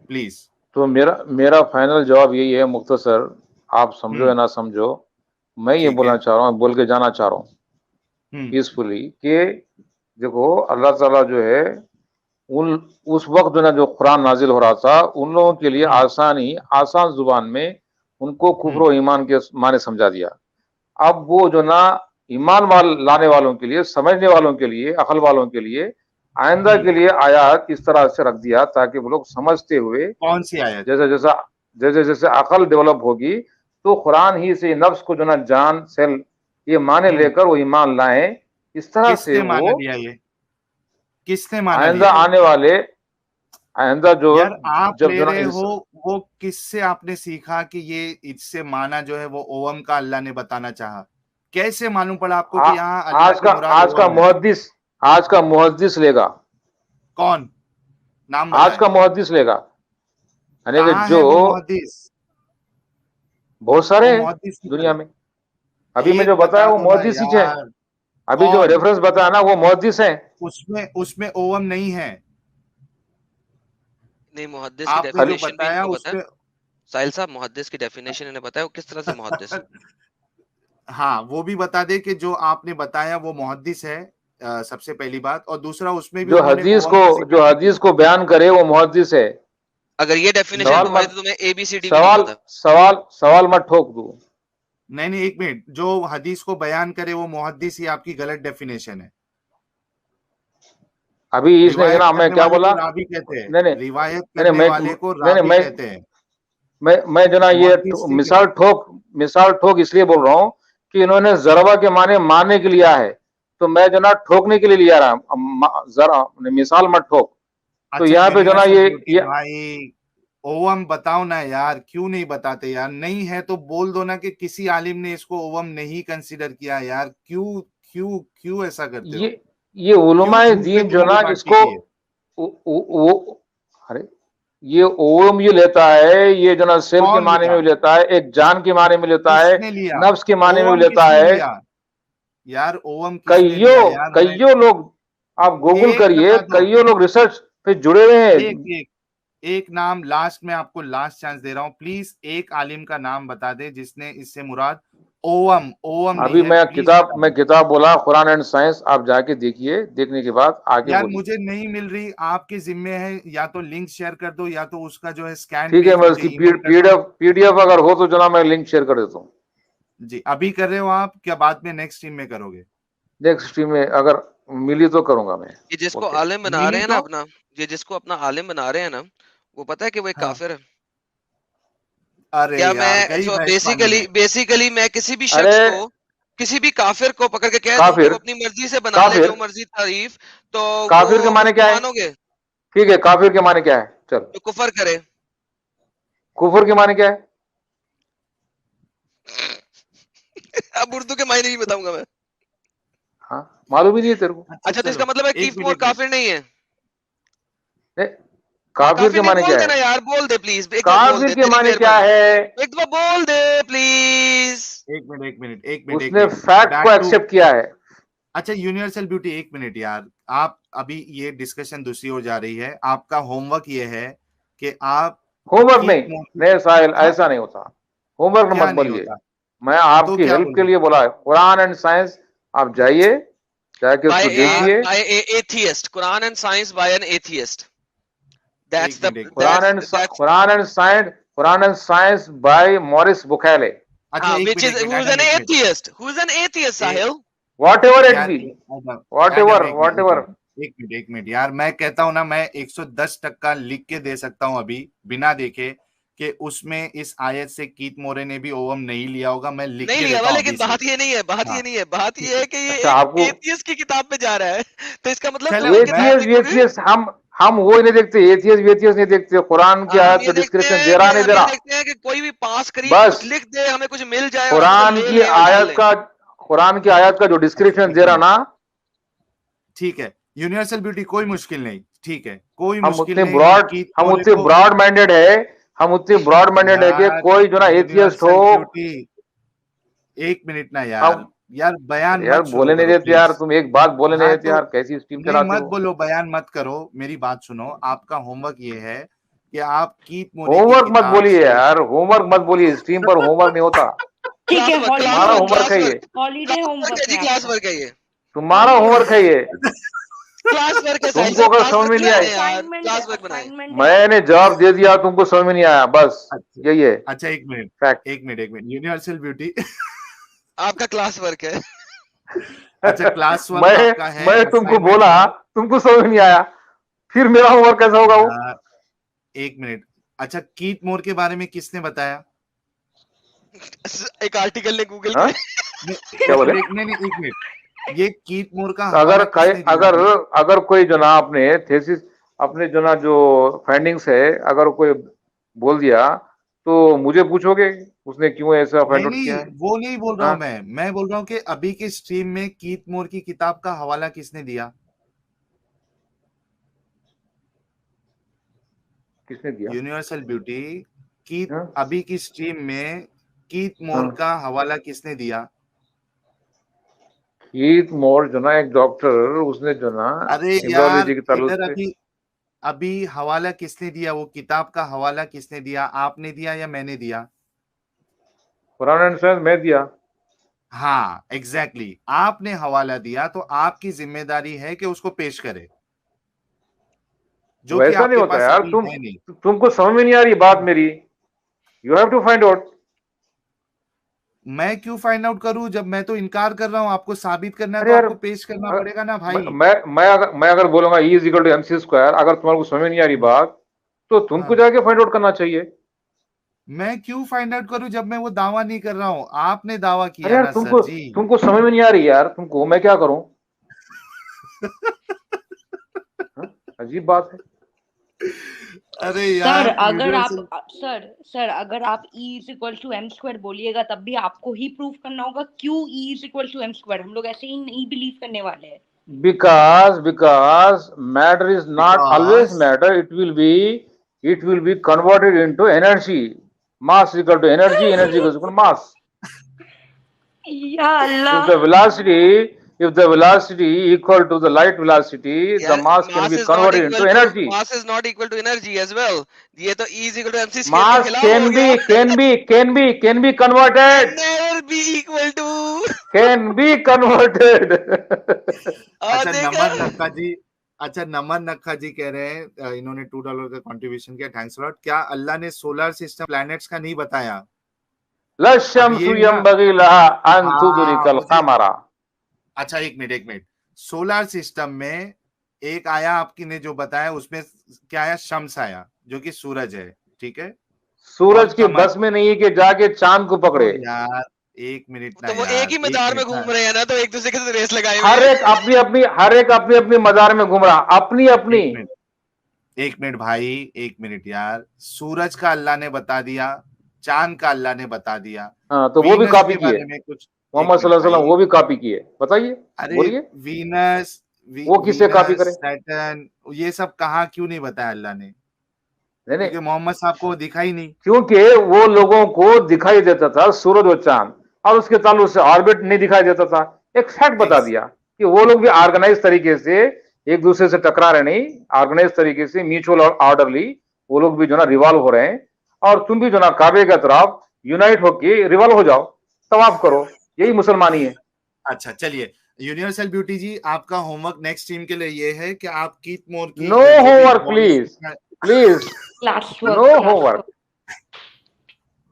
प्लीज। तो मेरा फाइनल जवाब यही है, मुख्तसर, आप समझो या ना समझो, मैं ये बोलना चाह रहा हूँ, बोल के जाना चाह रहा हूँ पीसफुली, कि देखो अल्लाह ताला जो है उस वक्त जो ना जो कुरान नाजिल हो रहा था, उन लोगों के लिए आसान जुबान में उनको कुफ्र और ईमान के माने समझा दिया। अब वो जो ना ईमान लाने वालों के लिए, समझने वालों के लिए, अकल वालों के लिए, आइंदा के लिए आयात इस तरह से रख दिया ताकि वो लोग समझते हुए, कौन सी आयत? जैसे अकल डेवलप होगी तो कुरान ही से नफ्स को जो ना जान सेल ये माने लेकर वो ईमान लाएं। इस तरह से वो किसने माना आइंदा लिया? आने वाले आइंदा जो यार आप जब ले रहे हो, वो किससे आपने सीखा कि ये इससे माना जो है वो ओवम का अल्लाह ने बताना चाहा? कैसे मालूम पड़ा आपको कि यहाँ आज का मुहद्दिस लेगा? कौन नाम? आज का मुहद्दिस लेगा, यानी कि जो बहुत सारे दुनिया में, अभी मैं जो बताया वो मुहद्दिस ही है, अभी जो रेफरेंस बताया ना वो मुहद्दिस है, उसमें ओवम नहीं है। नहीं, मुहद्दिस की डेफिनेशन भी इनको पता है साहिल साहब, मुहद्दिस की डेफिनेशन इन्हें पता है, वो किस तरह से मुहद्दिस हाँ, वो भी बता दे कि जो आपने बताया वो मुहद्दिस है, सबसे पहली बात। और दूसरा उसमें भी जो हदीस को बयान करे वो मुहद्दिस है। अगर ये डेफिनेशन तुम्हारी तो तुम्हें ABCD सवाल मत ठोक दो। नहीं, एक मिनट, जो हदीस को बयान करे वो मुहद्दिस, ही आपकी गलत डेफिनेशन है। अभी इसने ना मैं क्या बोला, रावी कहते हैं, रिवायत करने वाले को रावी कहते हैं। मैं जो ना ये मिसाल ठोक इसलिए बोल रहा हूँ कि इन्होंने जरबा के मारने के लिया है, तो मैं जो ना ठोकने के लिए लिया रहा, जरा मिसाल मत ठोक। तो यहाँ पे जो ना ये भाई ओवम बताओ ना यार, क्यों नहीं बताते यार? नहीं है तो बोल दो ना कि किसी आलिम ने इसको ओवम नहीं कंसीडर किया यार। क्यों क्यों क्यों ऐसा करते हो? ये उलमाए दीन जो ना इसको अरे ये ओवम ये लेता है, ये जो ना सेल के माने में भी लेता है, एक जान के माने में लेता है, नफ्स के माने में भी लेता है यार। ओवम कईयों लोग, आप गूगल करिए, कईयों लोग रिसर्च पे जुड़े हुए हैं। एक नाम लास्ट में, आपको लास्ट चांस दे रहा हूं, प्लीज एक आलिम का नाम बता दे जिसने इससे मुराद ओवम अभी मैं किताब बोला कुरान एंड साइंस, आप जाके देखिए, देखने के बाद आगे यार मुझे नहीं मिल रही, आपके जिम्मे है, या तो लिंक शेयर कर दो या तो उसका जो है स्कैन। ठीक है, मैं उसकी पीडीएफ अगर हो तो जनाब मैं लिंक शेयर कर देता हूँ। जी, अभी कर रहे हो आप क्या बाद में नेक्स्ट स्ट्रीम में करोगे? नेक्स्ट स्ट्रीम में अगर मिली तो करूंगा मैं। ये जिसको आलिम बना रहे हैं ना अपना, ये जिसको अपना आलिम बना रहे हैं ना, वो पता है कि वो एक काफिर है। अरे क्या मैं बेसिकली मैं किसी भी शख्स को, किसी भी काफिर को पकड़ के कह दूं कि वो अपनी मर्जी से बना ले जो मर्जी तारीफ, तो काफिर के माने क्या है? मानोगे? ठीक है, काफिर के माने क्या है? चल, तो कुफर करे। कुफर के माने क्या है? अब उर्दू के मायने नहीं बताऊंगा मैं। हाँ, मालूम ही नहीं है तेरे को? अच्छा, तो इसका मतलब है कि वो काफिर नहीं है? काफिर के माने क्या है? यार बोल दे प्लीज, काफिर के माने क्या है? एक बार बोल दे प्लीज। एक मिनट उसने फैक्ट को एक्सेप्ट किया है। अच्छा यूनिवर्सल ब्यूटी, एक मिनट यार, आप अभी ये डिस्कशन दूसरी ओर जा रही है। आपका होमवर्क ये है कि आप होमवर्क नहीं साहिल, ऐसा नहीं होता। होमवर्क मत बोलिए, मैं आपकी हेल्प के लिए बोला है। कुरान एंड साइंस आप जाइए, जाके उसको देखिए। By atheist, Quran and science by an atheist. That's the Quran and Science by Maurice Bucaille. Which is who's an atheist? Who's an atheist, Sahil? Whatever it be, whatever. एक minute यार, मैं कहता हूँ ना, मैं 110% लिख के दे सकता हूँ अभी बिना देखे कि उसमें इस आयत से कीत मोरे ने भी ओवम नहीं लिया होगा। मैं लिख नहीं लिया, लेकिन बात ये नहीं है, बात ये है कि ये एथियस्ट की किताब पे जा रहा है, तो इसका मतलब हम वो नहीं देखते, एथियस्ट नहीं देखते। कुरान की आयत तो डिस्क्रिप्शन दे रहा नहीं दे रहा, देखते हैं कि कोई भी पास करीब कुछ लिख दे, हमें कुछ मिल जाए। कुरान की आयत का जो डिस्क्रिप्शन दे रहा ना, ठीक है यूनिवर्सल ब्यूटी, कोई मुश्किल नहीं, ठीक है, कोई मुश्किल नहीं। हम उतने ब्रॉड माइंडेड है, हम उतने ब्रॉड माइंडेड है कि यार कोई जो ना एथियस्ट हो। यूनिवर्सल ब्यूटी, एक मिनट ना यार, हम यार बयान यार मत शुरू बोले नहीं करो देते यार, प्लीज। तुम एक बात बोले नहीं हाँ देते तो यार, कैसी स्ट्रीम नहीं चलाते मत हो। बोलो, बयान मत करो, मेरी बात सुनो। आपका होमवर्क ये है कि आप कीथ मोरे की होमवर्क मत किताब बोलिए से यार, होमवर्क मत बोलिए, स्ट्रीम पर होमवर्क नहीं होता। ठीक है, क्लास वर्क, क्लास तुम्हारा वर्क, हॉलीडे होमवर्क क्लास है ये, work, holiday class work homework है है जी, क्लास आपका, वर्क है ये, तुम्हारा हॉलीडे होमवर्क है ये। क्लास वर्क है साहिल तुमको साहब, अगर क्लास समझ वर्क में नहीं ये आई, बनाए यार, असाइनमेंट है, क्लास वर्क बनाए। असाइनमेंट है मैंने आपका। जवाब दे दिया, तुमको समझ में नहीं आया, बस अच्छा यही है अच्छा, एक मिनट फैक्ट। एक मिनट एक मिनट, यूनिवर्सल ब्यूटी आपका क्लास वर्क है। अच्छा क्लास वर्क मैं आपका है, मैं तुमको असाइनमेंट बोला, है तुमको समझ नहीं आया, फिर मेरा होमवर्क कैसा होगा वो? यार। एक मिनट, अच्छा कीथ मोर के बारे में किसने बताया? एक आर्टिकल ने गूगल हाँ? नहीं क्या बोले? नहीं एक मिनट, ये कीथ मोर का अगर हवाला किसने दिया अगर अभी? अगर कोई जो ना अपने थेसिस, अपने जो ना जो फाइंडिंग्स है, अगर कोई बोल दिया तो मुझे पूछोगे उसने क्यों ऐसा फाइंड नहीं आउट नहीं, किया है? वो नहीं बोल रहा हूं हाँ? मैं बोल रहा हूँ कि अभी के स्ट्रीम में कीथ मोर की किताब का हवाला किसने दिया? किसने दिया? यूनिवर्सल ब्यूटी, कीथ, हाँ? अभी की स्ट्रीम में कीथ मोर हाँ? का हवाला किसने दिया? कीथ मोर जो ना एक डॉक्टर, उसने जो ना अरे यार न्यूरोलॉजी की ताल्लुक इधर से, अभी अभी हवाला किसने दिया? वो किताब का हवाला किसने दिया? आपने दिया या मैंने दिया? कुरान एंड साइंस मैं दिया। हाँ एग्जैक्टली, आपने हवाला दिया तो आपकी जिम्मेदारी है कि उसको पेश करे, जो कि वैसा नहीं आपके होता पास यार, अभी है नहीं। तुमको समझ में नहीं आ रही बात मेरी। You have to find out. मैं क्यों फाइंड आउट करूं जब मैं तो इनकार कर रहा हूं? आपको साबित करना है अरे तो यार, आपको पेश करना पड़ेगा ना भाई। मैं अगर बोलूंगा E is equal to MC square, अगर तुम्हारे को समझ में नहीं आ रही बात, तो तुमको हाँ, जाके फाइंड आउट करना चाहिए। मैं क्यों फाइंड आउट करूं जब मैं वो दावा नहीं कर रहा हूं? आपने दावा अरे किया यार, ना सर तुमको जी। तुमको समझ में नहीं आ रही यार, तुमको मैं क्या करूं? हाँ? अजीब बात है। अरे सर यार अगर आप यूनिवर्सल, सर अगर आप E is equal to M square बोलिएगा तब भी आपको ही प्रूव करना होगा क्यों E is equal to M square. हम लोग ऐसे ही नहीं बिलीव करने वाले हैं। Because matter is not always because matter, it will be converted into energy. Mass is equal to energy, energy is equal to mass. या अल्लाह, If the velocity equal to the light velocity, the यार mass can mass be is not converted equal into to, energy. Mass is not equal to energy as well. ये तो E is equal to MC square के Mass खिलाफ हो can गया। be converted, never be equal to. can be converted. अच्छा देखा, नमन नक्का जी, अच्छा नमन नक्का जी कह रहे हैं इन्होंने $2 का कंट्रीब्यूशन किया, थैंक्स लॉट। क्या अल्लाह ने सोलर सिस्टम प्लैनेट्स का नहीं बताया? अब लश्शम्सु ये ना, यंबगी लहा अन हाँ तुदरिकल मुझे, कमरा। अच्छा एक मिनट, सोलर सिस्टम में एक आया आपकी ने जो बताया, उसमें क्या आया? शम्स आया जो कि सूरज है, ठीक है, सूरज और की कमर। बस में नहीं है कि जाके चांद को तो पकड़े। यार एक मिनट ना तो वो एक यार, ही एक मदार में मिनट ना, घूम रहे हैं ना, तो एक दूसरे के साथ रेस लगाए हुए हर हैं। एक अपनी अपनी मजार में घूम रहा, अपनी अपनी। एक मिनट भाई, एक मिनट यार, सूरज का अल्लाह ने बता दिया, चांद का अल्लाह ने बता दिया, हाँ, तो वो भी वीनस कॉपी के किए, बारे में कुछ, मोहम्मद एक मिनट सल्लल्लाहु अलैहि वसल्लम भाई, वो भी कॉपी किए। बताइए, अरे बोलिए, वीनस, वो किससे कॉपी करे? सैटर्न, ये सब कहाँ क्यों नहीं बताया अल्लाह ने? नहीं नहीं, क्योंकि मोहम्मद साहब को दिखा ही नहीं। क्योंकि वो लोगों को दिखाई देता था सूरज और चांद, और उसके ताल्लुक से ऑर्बिट नहीं दिखाई देता था। एक फैक्ट बता दिया कि वो लोग भी ऑर्गेनाइज तरीके से एक दूसरे से टकरा रहे नहीं, ऑर्गेनाइज तरीके से म्यूचुअल और ऑर्डरली वो लोग भी जो ना रिवॉल्व हो रहे हैं, और तुम भी जो ना काबे के तरफ यूनाइट होके रिवॉल्व हो जाओ, तवाफ करो, यही मुसलमानी है। अच्छा चलिए, यूनिवर्सल ब्यूटी जी, आपका होमवर्क नेक्स्ट टीम के लिए ये है कि आप कीथ मोर की no homework please, please, class no homework,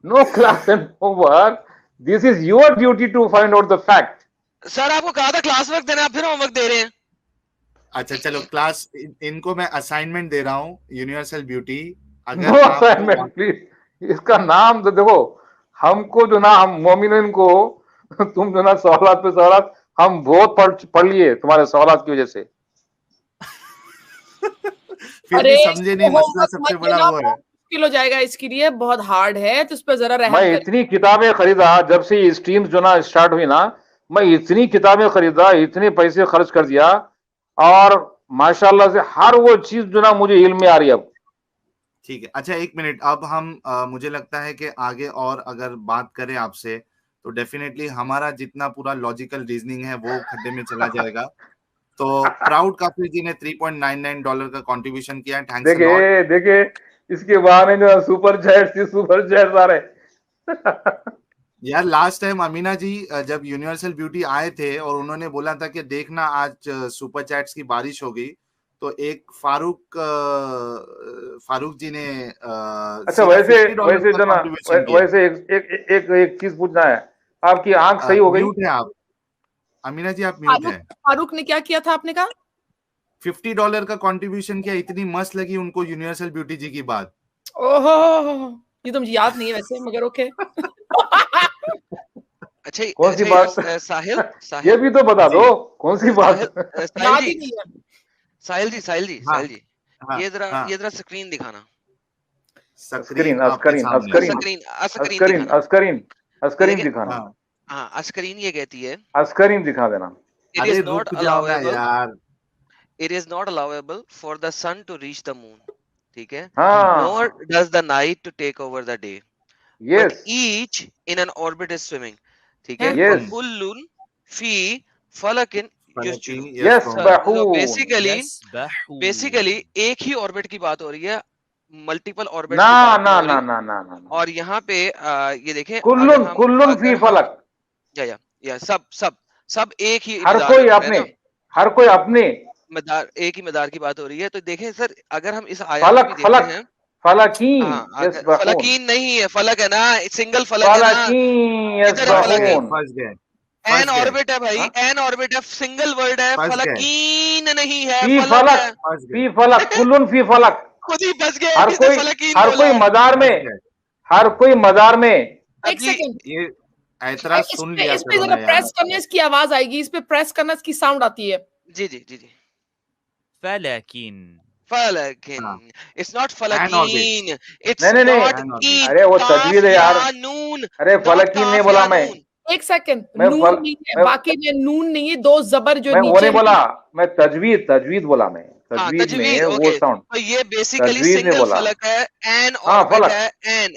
no class and homework. This is your duty to find out the fact. Sir आपको कहा था क्लास वर्क देना, आप फिर होमवर्क दे रहे हैं। अच्छा चलो क्लास, इनको मैं असाइनमेंट दे रहा हूँ, यूनिवर्सल ब्यूटी, No अगर assignment, आप please. इसका नाम तो देखो, हमको जो ना, हम मोमिन को तुम जो ना सवालात पे सवालात हम बहुत पढ़ लिए तुम्हारे सवालात की वजह से। फिर भी समझे नहीं, मसला सबसे बड़ा वो है। मुश्किल हो जाएगा इसके लिए, बहुत हार्ड है, तो उस पर जरा रहम मैं करें। इतनी किताबें खरीदा जब से ये स्ट्रीम्स जो ना स्टार्ट हुई ना, मैं इतनी किताबें खरीदा, इतने पैसे खर्च कर दिया, और माशाल्लाह से हर वो चीज जो ना मुझे इल्म में आ रही है अब। ठीक है। अच्छा, एक मिनट, अब हम मुझे लगता है कि आगे और अगर बात करें आपसे तो डेफिनेटली हमारा जितना पूरा लॉजिकल रीजनिंग है वो खड्डे में चला जाएगा। तो प्राउड काफिर जी ने $3.99 का कंट्रीब्यूशन किया, थैंक्स अ लॉट। देखिए देखिए, इसके बहाने जो सुपर चैट्स आ रहे यार लास्ट टाइम अमीना जी जब यूनिवर्सल ब्यूटी आए थे और उन्होंने बोला था कि देखना आज सुपर चैट्स की बारिश होगी, तो एक फारूक जी ने अच्छा, वैसे वैसे जना वैसे एक चीज पूछना है, आपकी आंख सही हो गई? म्यूट है आप अमीना जी, आप म्यूट है। फारूक ने क्या किया था आपने कहा? $50 का कंट्रीब्यूशन किया, इतनी मस्त लगी उनको यूनिवर्सल ब्यूटी जी की बात। ओहो, ये तो मुझे याद नहीं है वैसे, मगर ओके। अच्छा, कौन सी बात? साहिल ये भी तो बता दो कौन सी बात? साहिल जी, ये जरा स्क्रीन दिखाना। स्क्रीन दिखाना। हाँ, स्क्रीन ये कहती है, स्क्रीन दिखा देना। अरे रुक जाओ ना यार। It is not allowable for the sun to reach the moon. ठीक है? हाँ। Nor does the night to take over the day. Yes. But each in an orbit is swimming. ठीक है? Yes. कुल्लुन फी फलकिन युस्जुलु. Yes, So basically एक ही orbit की बात हो रही है, मल्टीपल ऑर्बिट की बात नहीं हो रही। और यहाँ पे ये देखें, कुल्लुन फी फलक, या सब एक ही, हर कोई अपने मदार, एक ही मदार की बात हो रही है। तो देखें सर, अगर हम इस आयत में देखते हैं, फलकीन नहीं है, फलक है ना, सिंगल फलक है ना, एन ऑर्बिट है भाई, एन ऑर्बिट है, सिंगल वर्ड है, फलकीन नहीं है, फलक कुल्लुन फी फलक। खुद ही फंस गए, हर कोई मदार में। एक सेकंड, ये ऐतराज सुन लिया, इस पे जरा प्रेस करने इसकी आवाज आएगी, इस पे प्रेस करना इसकी साउंड आती है। जी। फलकीन, it's not फलकीन, it's not कीन। अरे वो तजवीज है यार, अरे फलकीन नहीं बोला मैं। एक सेकंड, नून नहीं है, बाकी में नून नहीं है, दो जबर जो मैं नीचे वो नहीं बोला, मैं तजवीज बोला मैं, तजवीज में वो साउंड। तो ये बेसिकली सिंगल फलक है, एन ऑर्बिट है, एन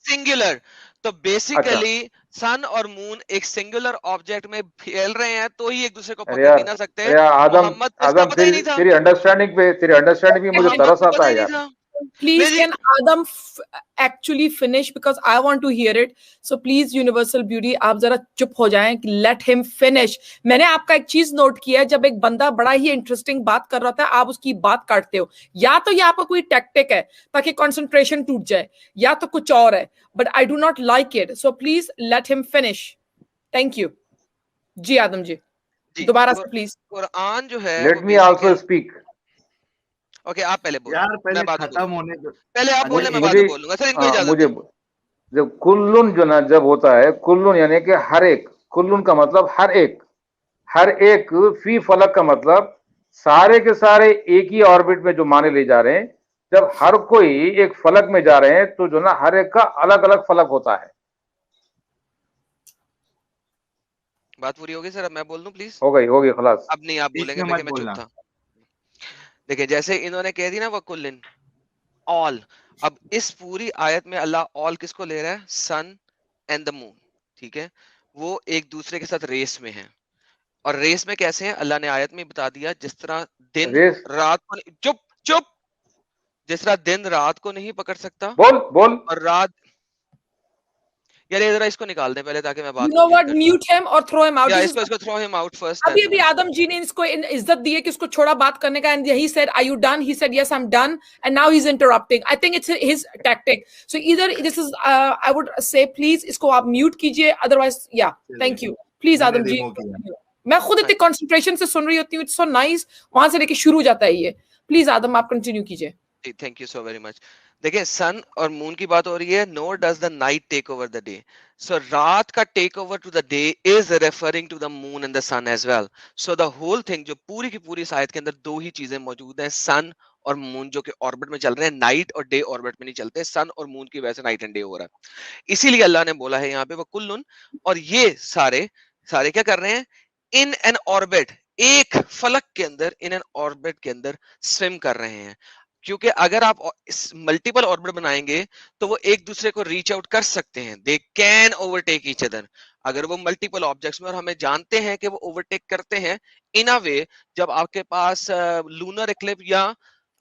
सिंगुलर। तो बेसिकली सन और मून एक सिंगुलर ऑब्जेक्ट में फैल रहे हैं, तो ही एक दूसरे को पकड़ नहीं सकते। आदम तेरी अंडरस्टैंडिंग पे मुझे तरस आता है यार। Please can Adam actually finish because I want to hear it. So please Universal Beauty, आप जरा चुप हो जाएं, let him finish. मैंने आपका एक चीज नोट किया, जब एक बंदा बड़ा ही इंटरेस्टिंग बात कर रहा था, आप उसकी बात काटते हो। या तो ये आपका कोई टैक्टिक है ताकि कंसंट्रेशन टूट जाए, या तो कुछ और है, but I do not like it. So please let him finish. Thank you. जी आदम जी, दोबारा से प्लीज। कुरान जो है, let me also speak. Okay, आप पहले बोलो यार, पहले खत्म होने दो, पहले आप बोलने, मैं बाद में बोलूंगा सर, इनको इजाजत मुझे जब कुल्लुन जो ना जब होता है, कुल्लुन यानी कि हर एक, कुल्लुन का मतलब हर एक, फी फलक का मतलब सारे के सारे एक ही ऑर्बिट में जो माने ले जा रहे हैं। जब हर कोई एक फलक में जा रहे हैं तो जो ना हर एक का अलग अलग फलक होता है। बात पूरी हो गई सर, अब मैं बोल दूं प्लीज? हो गई खलास। अब नहीं आप बोलेंगे, मैं चुप था। देखिए, जैसे इन्होंने कह दी ना वकुल्लिन, ऑल। अब इस पूरी आयत में अल्लाह ऑल किसको ले रहा है? सन एंड द मून। ठीक है, वो एक दूसरे के साथ रेस में है। और रेस में कैसे हैं? अल्लाह ने आयत में बता दिया, जिस तरह दिन रात को, चुप, जिस तरह दिन रात को नहीं पकड़ सकता, बोल और रात, यार जरा इसको निकाल दें पहले, ताकि मैं बात You know what? Mute him or throw him out. Yeah, इसको throw him out first. अभी आदम जी ने इसको इज्जत दी है कि उसको छोड़ा बात करने का, and he said, "Are you done?" He said, "Yes, I'm done." And now he's interrupting. I think it's his tactic. So either this is, I would say, please इसको आप mute कीजिए. Otherwise, yeah, thank you. Please आदम जी, मैं खुद इतनी concentration से सुन रही होती हूँ. It's so nice. वहां से लेके शुरू जाता है ये. Please आदम आप continue कीजिए. Thank you so very much. देखिए, सन और मून की बात हो रही है। Nor does the night take over the day. So रात का take over to the day is referring to the moon and the sun as well. So the whole thing, जो पूरी की पूरी इस आयत के अंदर दो ही चीजें मौजूद हैं, सन और मून, जो कि ऑर्बिट में चल रहे हैं। नाइट और डे ऑर्बिट में नहीं चलते, सन और मून की वजह से नाइट एंड डे हो रहा है। इसीलिए अल्लाह ने बोला है यहाँ पे वकुल्लुन, और ये सारे क्या कर रहे हैं? इन एन ऑर्बिट, एक फलक के अंदर, इन एन ऑर्बिट के अंदर स्विम कर रहे हैं। क्योंकि अगर आप मल्टीपल ऑर्बिट बनाएंगे तो वो एक दूसरे को रीच आउट कर सकते हैं, they can overtake each other. अगर वो मल्टीपल ऑब्जेक्ट्स में, और हमें जानते हैं कि वो ओवरटेक करते हैं इन अ वे, जब आपके पास लूनर इक्लिप्स या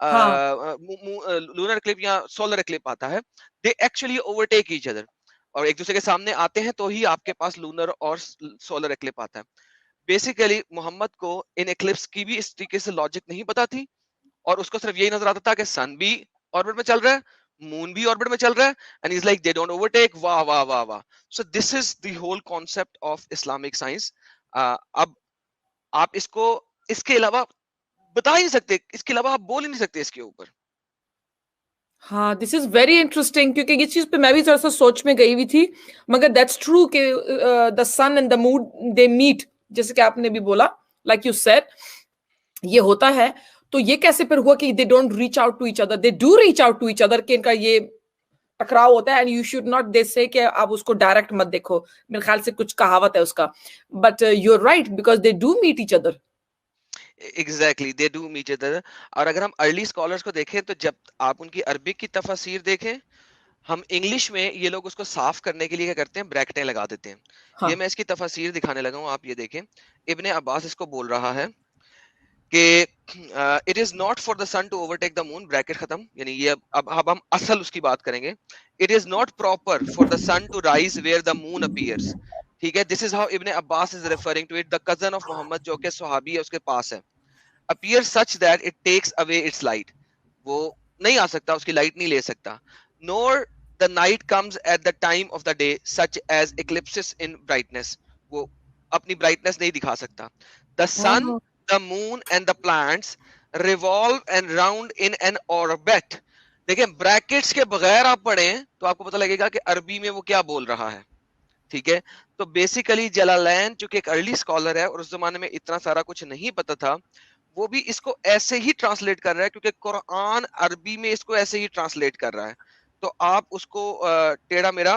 हाँ लूनर इक्लिप्स या सोलर इक्लिप्स आता है, they actually overtake each other, और एक दूसरे के सामने आते हैं तो ही आपके पास लूनर और सोलर इक्लिप्स आता है। बेसिकली मोहम्मद को इन इक्लिप्स की भी इस तरीके से लॉजिक नहीं पता थी, और उसको सिर्फ यही नजर आता था कि सन भी ऑर्बिट में चल रहा है, मून भी ऑर्बिट में चल रहा है, and is like they don't overtake. वाह वाह वाह वाह। So this is the whole concept of Islamic science. अब आप इसको, इसके अलावा बता ही नहीं सकते, इसके अलावा आप बोल ही नहीं सकते इसके ऊपर। हाँ, दिस इज वेरी इंटरेस्टिंग, क्योंकि इस चीज पे मैं भी थोड़ा सा सोच में गई हुई थी, मगर दैट्स ट्रू कि the sun and the moon they meet, जैसे कि आपने भी बोला, लाइक यू सेड, ये होता है। तो ये कैसे फिर हुआ कि they don't reach out to each other? They do reach out to each other, कि इनका ये टकराव होता है, and you should not they say कि आप उसको डायरेक्ट मत देखो, मेरे ख्याल से कुछ कहावत है उसका, but you are right, because they do meet each other. Exactly, they do meet each other. और अगर हम अर्ली स्कॉलर्स को देखें तो जब आप उनकी अरबिक की तफसीर देखें, हम इंग्लिश में ये लोग उसको साफ करने के लिए क्या करते हैं, ब्रैकेटें लगा देते हैं। हाँ। ये मैं इसकी तफसीर दिखाने लगा हूँ, आप ये देखें। इब्ने अब्बास इसको बोल रहा है कि it is not for the sun to overtake the moon, bracket खत्म, यानी ये अब हम असल उसकी बात करेंगे। It is not proper for the sun to rise where the moon appears, ठीक है। This is how Ibn Abbas is referring to it, the cousin of Muhammad जो कि सहाबी है, उसके पास है। Appear such that it takes away its light, वो नहीं आ सकता, उसकी लाइट नहीं ले सकता। Nor the night comes at the time of the day such as eclipses in brightness, वो अपनी ब्राइटनेस नहीं दिखा सकता। The sun, the moon and the plants revolve and round in an orbit। देखिए ब्रैकेट्स के बगैर आप पढ़ें तो आपको पता लगेगा कि अरबी में वो क्या बोल रहा है, ठीक है। तो बेसिकली जलालैन जो कि एक अर्ली स्कॉलर है और उस जमाने में इतना सारा कुछ नहीं पता था, वो भी इसको ऐसे ही ट्रांसलेट कर रहा है, क्योंकि कुरान अरबी में इसको ऐसे ही ट्रांसलेट कर रहा है, तो आप उसको टेढ़ा मेढ़ा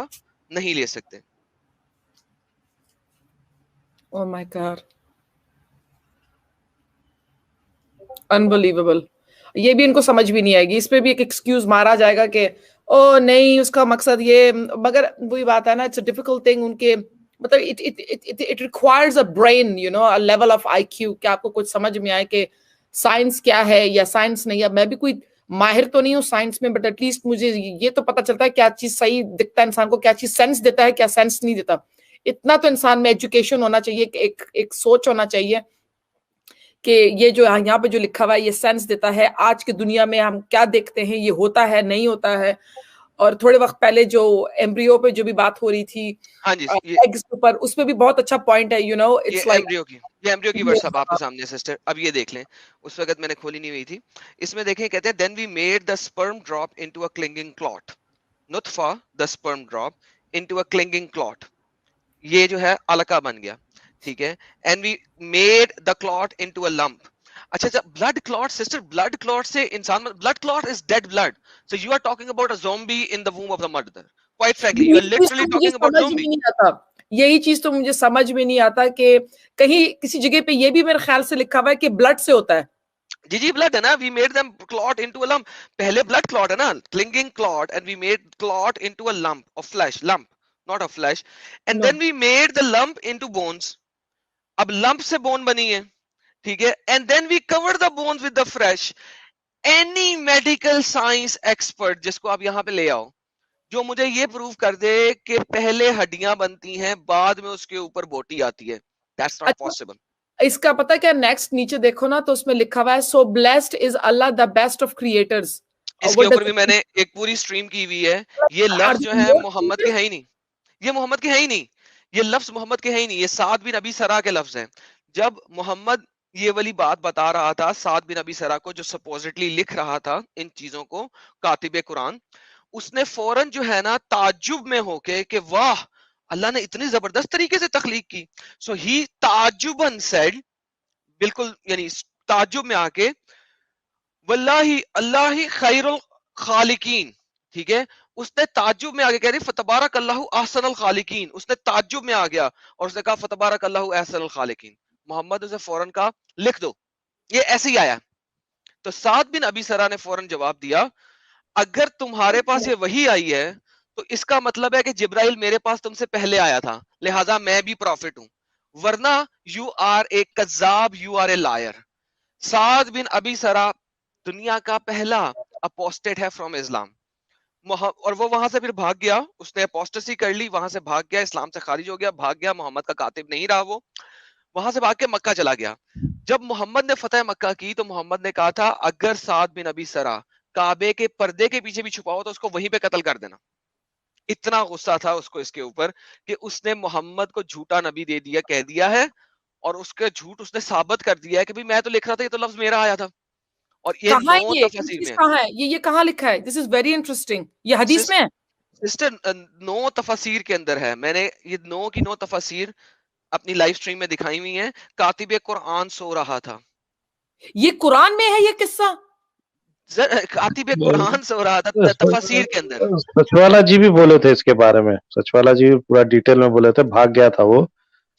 नहीं ले सकते। Oh my God, unbelievable. ये भी इनको समझ भी नहीं आएगी, इस पे भी एक एक्सक्यूज मारा जाएगा कि ओ नहीं उसका मकसद ये, मगर वही बात है ना, इट्स अ डिफिकल्ट थिंग। उनके मतलब it requires a brain, you know, a level of IQ, कि आपको कुछ समझ में आए कि साइंस क्या है या साइंस नहीं है। मैं भी कोई माहिर तो नहीं हूँ साइंस में, बट एटलीस्ट मुझे ये तो पता चलता है क्या चीज सही दिखता है इंसान को, क्या चीज सेंस देता है, क्या सेंस नहीं देता। इतना तो इंसान में एजुकेशन होना चाहिए, एक सोच होना चाहिए कि ये जो यहाँ पे जो लिखा हुआ है ये सेंस देता है, आज की दुनिया में हम क्या देखते हैं, ये होता है नहीं होता है। और थोड़े वक्त पहले जो एम्ब्रियो पे जो भी बात हो रही थी, हाँ जी, एग्स के ऊपर, उसमें भी बहुत अच्छा पॉइंट है, यू नो, इट्स लाइक ये एम्ब्रियो की वर्ड्स अब आपके सामने सिस्टर, अब ये देख लें, उस वक्त मैंने खोली नहीं हुई थी। इसमें देखें, कहते हैं then we made the sperm drop into a clinging clot, नुतफा the sperm drop into a clinging clot, ये जो है अलका बन गया, ठीक है। And we made the clot into a lump. अच्छा, blood clot sister, blood clot से इंसान, blood clot is dead blood, so you are talking about a zombie in the womb of the mother, quite frankly you are literally talking about zombie. यही चीज तो मुझे समझ में नहीं आता कि कहीं किसी जगह पे ये भी मेरे ख्याल से लिखा हुआ है कि ब्लड से होता है। जी जी, ब्लड है ना, we made them clot into a lump, पहले ब्लड क्लॉट है ना, clinging clot, and we made clot into a lump of flesh, lump not of flesh, and then we made the lump into bones, अब lump से bone बनी है, ठीक है। And then we cover the bones with the fresh. Any medical science expert जिसको आप यहाँ पे ले आओ, जो मुझे ये प्रूव कर दे कि पहले हड्डियां बनती हैं बाद में उसके ऊपर बोटी आती है, दैट्स नॉट पॉसिबल। इसका पता क्या, नेक्स्ट नीचे देखो ना तो उसमें लिखा हुआ है so blessed is Allah the best of creators. इसके ऊपर भी मैंने एक पूरी स्ट्रीम की हुई है। ये लफ्ज जो है मोहम्मद के है ही नहीं, ये मोहम्मद के है ही नहीं, ये लफ्ज मोहम्मद के है ही नहीं, ये साद बिन अबी सरा के लफ्ज हैं। जब मोहम्मद ये वाली बात बता रहा था साद बिन अबी सरा को, जो सपोजिटली लिख रहा था इन चीजों को, कातिब कुरान, उसने फौरन जो है ना ताज्जुब में होके कि वाह अल्लाह ने इतनी जबरदस्त तरीके से तख्लीक की, सो ही ताज्जुबन सेड, बिल्कुल यानी ताज्जुब में आके, वल्लाही अल्लाह ही खैरुल खालिकीन, ठीक है। उसने ताज्जुब में आगे कह रही फतबारकल्लाहु अहसनुल खालिकीन, उसने ताज्जुब में आ गया और उसने कहा फतबारकल्लाहु अहसनुल खालिकीन। मोहम्मद उसे फौरन कहा लिख दो, ये ऐसे ही आया, तो साद बिन अबी सरा ने फौरन जवाब दिया, अगर तुम्हारे पास ये वही आई है तो इसका मतलब है कि जिब्राइल मेरे पास तुमसे पहले आया था, लिहाजा मैं भी प्रॉफिट हूं, वरना यू आर ए कज़ाब, you are a liar. Saad bin Abi Sarh दुनिया का पहला अपोस्टेट है फ्रॉम इस्लाम, और वो वहां से फिर भाग गया, उसने अपोस्टेसी कर ली, वहां से भाग गया, इस्लाम से खारिज हो गया, भाग गया, मोहम्मद का कातिब नहीं रहा वो, वहां से भाग के मक्का चला गया। जब मोहम्मद ने फतह मक्का की तो मोहम्मद ने कहा था, अगर साद बिन अबी सरा काबे के पर्दे के पीछे भी छुपा हो तो उसको वहीं पे कत्ल कर देना। इतना गुस्सा था उसको इसके ऊपर कि उसने मोहम्मद को झूठा नबी दे दिया, कह दिया है, और उसके झूठ उसने साबित कर दिया है कि भाई मैं तो लिख रहा था, ये तो लफ्ज मेरा आया था। और ये कहाँ नौ ये तफसीर में कहाँ है, ये कहाँ लिखा है? This is very interesting. ये हदीस में है? सिस्टर 9 तफसीर के अंदर है, मैंने ये 9 की 9 तफसीर अपनी लाइव स्ट्रीम में दिखाई हुई हैं। कातिब कुरान सो रहा था। ये कुरान में है ये किस्सा? कातिब कुरान सो रहा था तफसीर के अंदर। सचवाला जी भी बोले थे इसके बारे में, सचवाला जी भी पूरा डिटेल में बोले थे, भाग गया था वो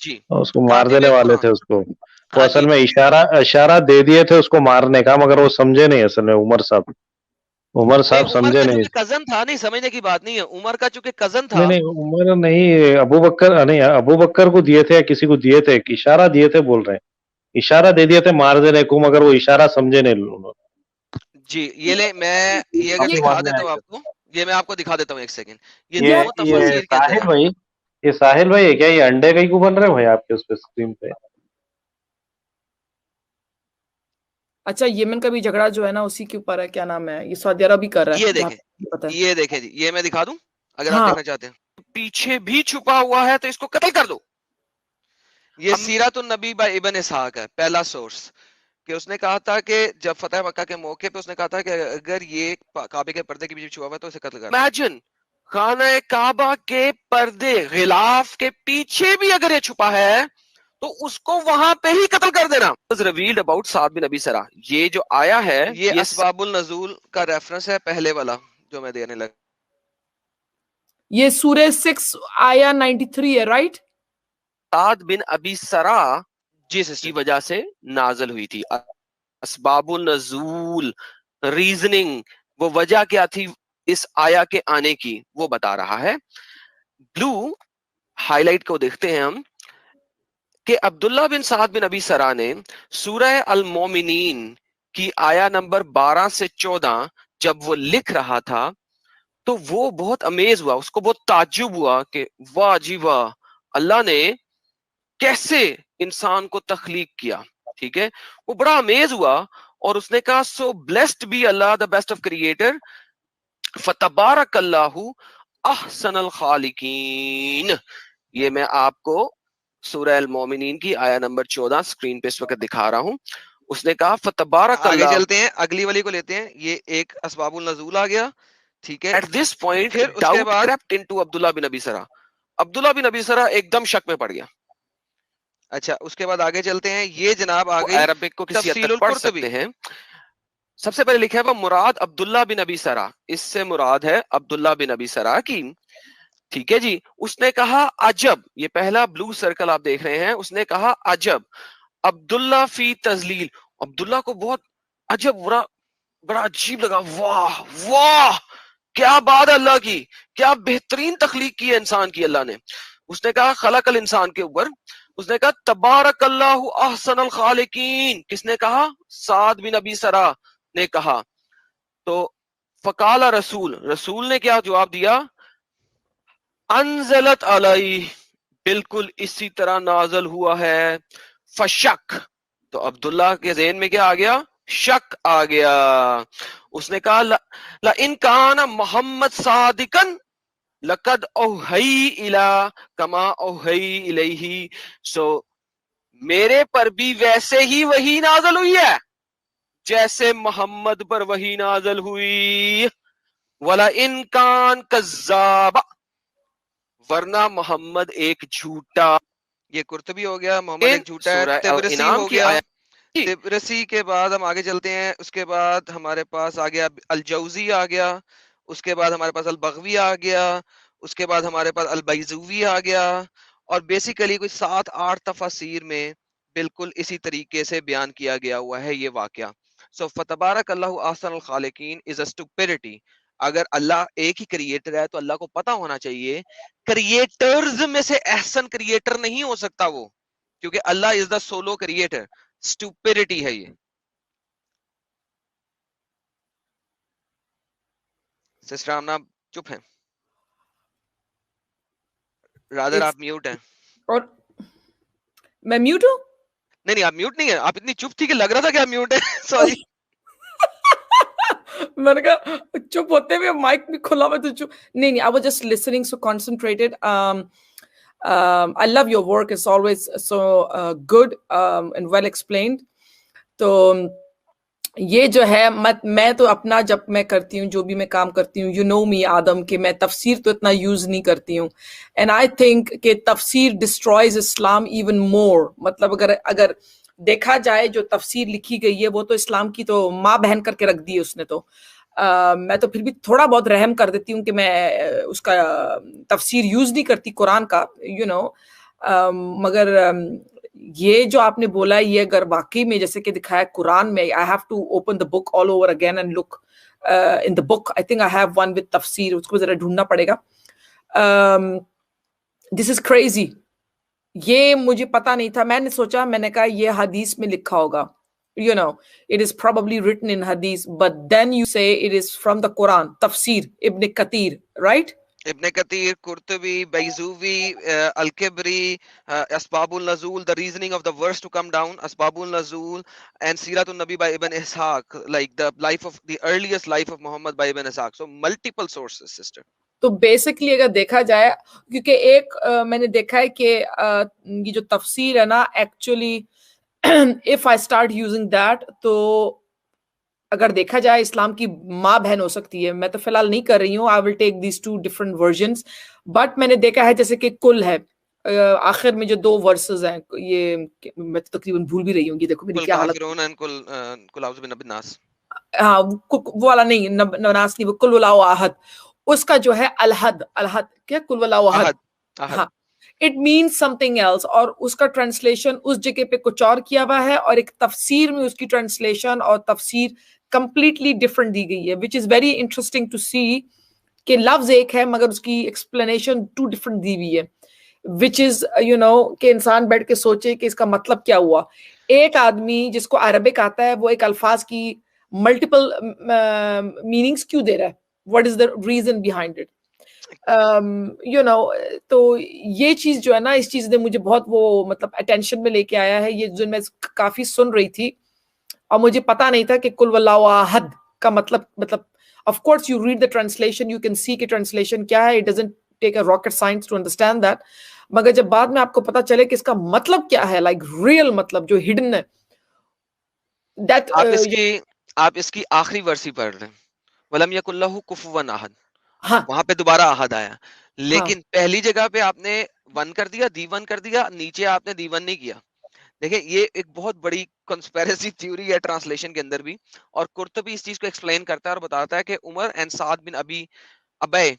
जी, और उसको मार देने वाले थे उसको। वो असल में इशारा दे दिए थे उसको मारने का, मगर वो समझे नहीं असल में, उमर साहब समझे नहीं। कजन था, नहीं समझने की बात नहीं है, उमर का चूंकि कजन था। नहीं उमर नहीं, अबू बकर को दिए थे या किसी को दिए थे, इशारा दिए थे, बोल रहे हैं इशारा दे दिए थे मार देने को, मगर वो इशारा समझे नहीं उन्होंने। जी ये ले, मैं ये अगर दिखा देता हूँ आपको, ये मैं आपको दिखा देता हूँ, एक सेकंड। ये साहिल भाई, ये साहिल भाई है क्या? ये अंडे कहीं को बन रहे भाई आपके उस पे स्क्रीन पे? अच्छा, येमन का भी झगड़ा जो है ना उसी के ऊपर है, क्या नाम है, ये सऊदी अरब भी कर रहा है। ये देखें, पता है। ये देखें जी, ये मैं दिखा दूं अगर हाँ। आप देखना चाहते हैं। पीछे भी छुपा हुआ है तो इसको कत्ल कर दो। ये सीरतुन नबी बाय इब्न इसहाक है, पहला सोर्स, कि उसने कहा था कि जब फतेह मक्का के मौके पे उसने कहा था कि अगर ये काबे के पर्दे के पीछे छुपा हुआ है तो इसे कत्ल कर। इमेजिन, खाना काबा के पर्दे गिलाफ के पीछे भी अगर ये छुपा है तो उसको वहां पे ही कत्ल कर देना। Revealed about Saad bin Abi सरा, ये जो आया है ये असबाबुल नज़ूल का रेफरेंस है, पहले वाला जो मैं देने लगा। ये सूरह 6 आया 93 है, राइट? साद बिन अबी सरा जिसकी वजह से नाजल हुई थी। असबाबुल नज़ूल, रीजनिंग, वो वजह क्या थी इस आया के आने की, वो बता रहा है। ब्लू हाईलाइट को देखते हैं हम कि अब्दुल्ला बिन साद बिन अबी सरा ने सूरह अल मोमिनीन की आया नंबर 12 से 14 जब वो लिख रहा था तो वो बहुत अमेज हुआ, उसको बहुत ताज्जुब हुआ कि वाह जी वाह, अल्लाह ने कैसे इंसान को तख्लीक किया। ठीक है, वो बड़ा अमेज हुआ और उसने कहा, so blessed be Allah the best of creator, फतबारकल्लाहु अहसनुल खालिकीन। ये मैं आपको सूरह अल मोमिनीन की आया नंबर 14 स्क्रीन पे इस वक्त दिखा रहा हूं। उसने कहा फतबारकल्लाह। आगे चलते हैं, अगली वाली को लेते हैं। ये एक असबाबुल नज़ूल आ गया, ठीक है। At this point doubt crept into Abdullah bin Abi Sarh. Abdullah bin Abi सरा एकदम शक में पड़ गया। अच्छा, उसके बाद आगे चलते हैं। ये जनाब आगे अरबिक को किसी हद तक पढ़ सकते हैं। सबसे पहले लिखा है वो मुराद अब्दुल्ला बिन अबी सरा, इससे मुराद है अब्दुल्ला बिन अबी सरा की। ठीक है जी। उसने कहा अजब, ये पहला ब्लू सर्कल आप देख रहे हैं, उसने कहा अजब अब्दुल्ला फी तजलील। अब्दुल्ला को बहुत अजब, बड़ा अजीब लगा। वाह वाह, क्या बात है अल्लाह की, क्या बेहतरीन तख्लीक की है इंसान की अल्लाह ने। उसने कहा खलकल इंसान के ऊपर, उसने कहा तबारकल्लाहु अहसनुल खालिकीन। किसने कहा? साद बिन अबी सरा ने कहा। तो फकाला रसूल ने क्या जवाब दिया? अनजलत अलई, बिल्कुल इसी तरह नाजल हुआ है। फशक, तो अब्दुल्ला के ज़हन में क्या आ गया? शक आ गया। उसने कहा ला इन काना मोहम्मद सादिकन लकद ओहई इला कमा ओहई इलैही। सो मेरे पर भी वैसे ही वही नाजल हुई है जैसे मोहम्मद पर वही नाजल हुई। वला इन कान कज़्ज़ाबा, वरना मोहम्मद एक झूठा। ये कुर्तबी हो गया, मोहम्मद एक झूठा है। तिब्रसी हो गया। तिब्रसी के बाद हम आगे चलते हैं। उसके बाद हमारे पास आ गया अल जौजी आ गया, उसके बाद हमारे पास अल बगवी आ गया, उसके बाद हमारे पास अल बैजूवी आ गया। और बेसिकली कोई 7-8 तफसीर में बिल्कुल इसी तरीके से बयान किया गया हुआ है ये वाकया। सो फतबारकल्लाहु अहसनुल खालिकीन इज अ स्टुपिडिटी। अगर अल्लाह एक ही क्रिएटर है तो अल्लाह को पता होना चाहिए क्रिएटर्स में से एहसन क्रिएटर नहीं हो सकता वो, क्योंकि Allah is the solo creator. Stupidity है ये। सिस्टर आमना चुप है, रादर आप म्यूट हैं। और मैं म्यूट हूँ? नहीं नहीं, आप म्यूट नहीं है, आप इतनी चुप थी कि लग रहा था कि आप म्यूट है। सॉरी। मैंने कहा चुप होते हुए माइक भी खुला हुआ तो चुप नहीं नहीं। I was just listening, so concentrated. I love your work. It's always so good and well explained. तो ये जो है मैं तो अपना जब मैं करती हूँ, जो भी मैं काम करती हूँ, यू नो मी आदम, कि मैं तफसीर तो इतना यूज नहीं करती हूँ। एंड आई थिंक कि तफसीर डिस्ट्रॉयज इस्लाम इवन मोर। मतलब अगर देखा जाए जो तफसीर लिखी गई है वो तो इस्लाम की तो माँ बहन करके रख दी है उसने। तो मैं तो फिर भी थोड़ा बहुत रहम कर देती हूँ कि मैं उसका तफसीर यूज नहीं करती कुरान का, यू नो। मगर ये जो आपने बोला, ये अगर वाकई में जैसे कि दिखाया कुरान में, I have to open the book all over again and look in the book. I think I have one with तफसीर, उसको जरा ढूंढना पड़ेगा। This is crazy. ये मुझे पता नहीं था। मैंने सोचा, मैंने कहा ये हदीस में लिखा होगा, you know, it is probably written in hadith, but then you say it is from the Quran. Tafsir Ibn Kathir, right? Ibn Kathir, Qurtubi, Bayzuvi, Al-Kibri, Asbabul Nazul, the reasoning of the verse to come down, Asbabul Nazul, and Siratul Nabi by Ibn Ishaq, like the life of the earliest life of Muhammad by Ibn Ishaq. So multiple sources, sister. तो basically अगर देखा जाए, क्योंकि एक मैंने देखा है कि ये जो तफसीर है ना, actually if I start using that, तो अगर देखा जाए इस्लाम की माँ बहन हो सकती है। मैं तो फिलहाल नहीं कर रही हूँ, I will take these two different versions, but मैंने देखा है जैसे कि कुल है, आखिर में जो 2 वर्सेस हैं, ये मैं तो तकरीबन भूल भी रही हूँ। ये देखो मेरी क्या हालत। हाँ, वो वाला नहीं, ननास नहीं, वो कुल वलाउ अहद। उसका जो है अलहद, अलहद क्या, कुल वलाउ अहद, हाँ, इट मीन्स समथिंग एल्स, और उसका ट्रांसलेशन उस जगह पे कुछ और किया हुआ है, और एक तफसीर में उसकी ट्रांसलेशन और तफसीर कंप्लीटली डिफरेंट दी गई है, which is very interesting to see कि लफ्ज एक है मगर उसकी एक्सप्लेनेशन 2 डिफरेंट दी हुई है, विच इज यू नो कि इंसान बैठ के सोचे कि इसका मतलब क्या हुआ। एक आदमी जिसको अरबिक आता है वो एक अल्फाज की मल्टीपल मीनिंग्स क्यों दे रहा है, what is the reason behind it, you know. तो ये चीज जो है ना, इस चीज ने मुझे बहुत वो मतलब अटेंशन में लेके आया है। ये जो मैं काफी सुन रही थी और मुझे पता नहीं था कि कुल वल्लाहु अहद का मतलब of course you read the translation, you can see कि ट्रांसलेशन क्या है, it doesn't take a rocket science to understand that. मगर जब बाद में आपको पता चले कि इसका मतलब क्या है, लाइक रियल मतलब जो हिडन है, दैट आप इसकी आखिरी वर्स ही पढ़ रहे हैं, वलम यकुल्लहु कुफुवन अहद। हाँ, वहां पे दोबारा अहद आया, लेकिन पहली जगह पे आपने 1 कर दिया, D1 कर दिया, नीचे आपने D1 नहीं किया। देखिए ये एक बहुत बड़ी कंस्पिरेसी थ्योरी है ट्रांसलेशन के अंदर भी, और कुर्तुबी इस चीज को एक्सप्लेन करता है और बताता है कि उमर एंड साद बिन अबी अबय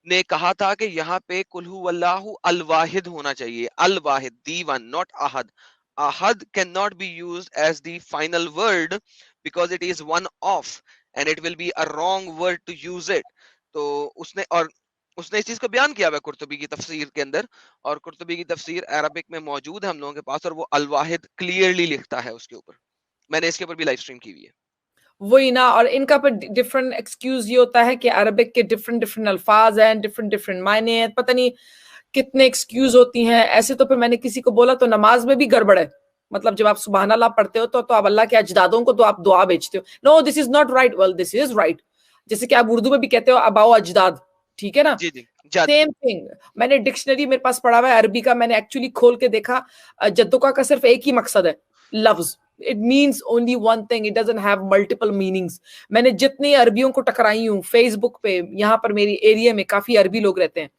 ने कहा था कि यहाँ पे कुल हु वल्लाहु अल वाहिद होना चाहिए, अल वाहिद, D1, नॉट अहद। अहद can not be used as the final word because it is one of and it will be a wrong word to use it. तो उसने इस चीज को बयान किया है कुर्तुबी की तफसीर के अंदर, और कुर्तुबी की तफसीर अरबिक में मौजूद है हम लोगों के पास, और वो अल वाहिद क्लियरली लिखता है उसके ऊपर। मैंने इसके ऊपर भी लाइव स्ट्रीम की हुई है। वही ना, और इनका पर डिफरेंट एक्सक्यूज ये होता है कि अरबिक के डिफरेंट डिफरेंट अल्फाज हैं, डिफरेंट डिफरेंट मायने हैं, पता नहीं कितने एक्सक्यूज होती हैं। ऐसे तो फिर मैंने किसी को बोला तो नमाज में भी गड़बड़ है, मतलब जब आप सुबहान अल्लाह पढ़ते हो तो आप अल्लाह के अजदादों को तो आप दुआ भेजते हो, no this is not right, well this is right. जैसे कि आप उर्दू में भी कहते हो अबाओ अजदाद, ठीक है ना, जी जी, सेम थिंग। मैंने डिक्शनरी मेरे पास पढ़ा हुआ है अरबी का, मैंने एक्चुअली खोल के देखा, जद्दोका का सिर्फ एक ही मकसद है, लफ्ज, it means only one thing, it doesn't have multiple meanings. मैंने जितनी अरबियों को टकराई हूँ फेसबुक पे, यहाँ पर मेरी एरिया में काफी अरबी लोग रहते हैं,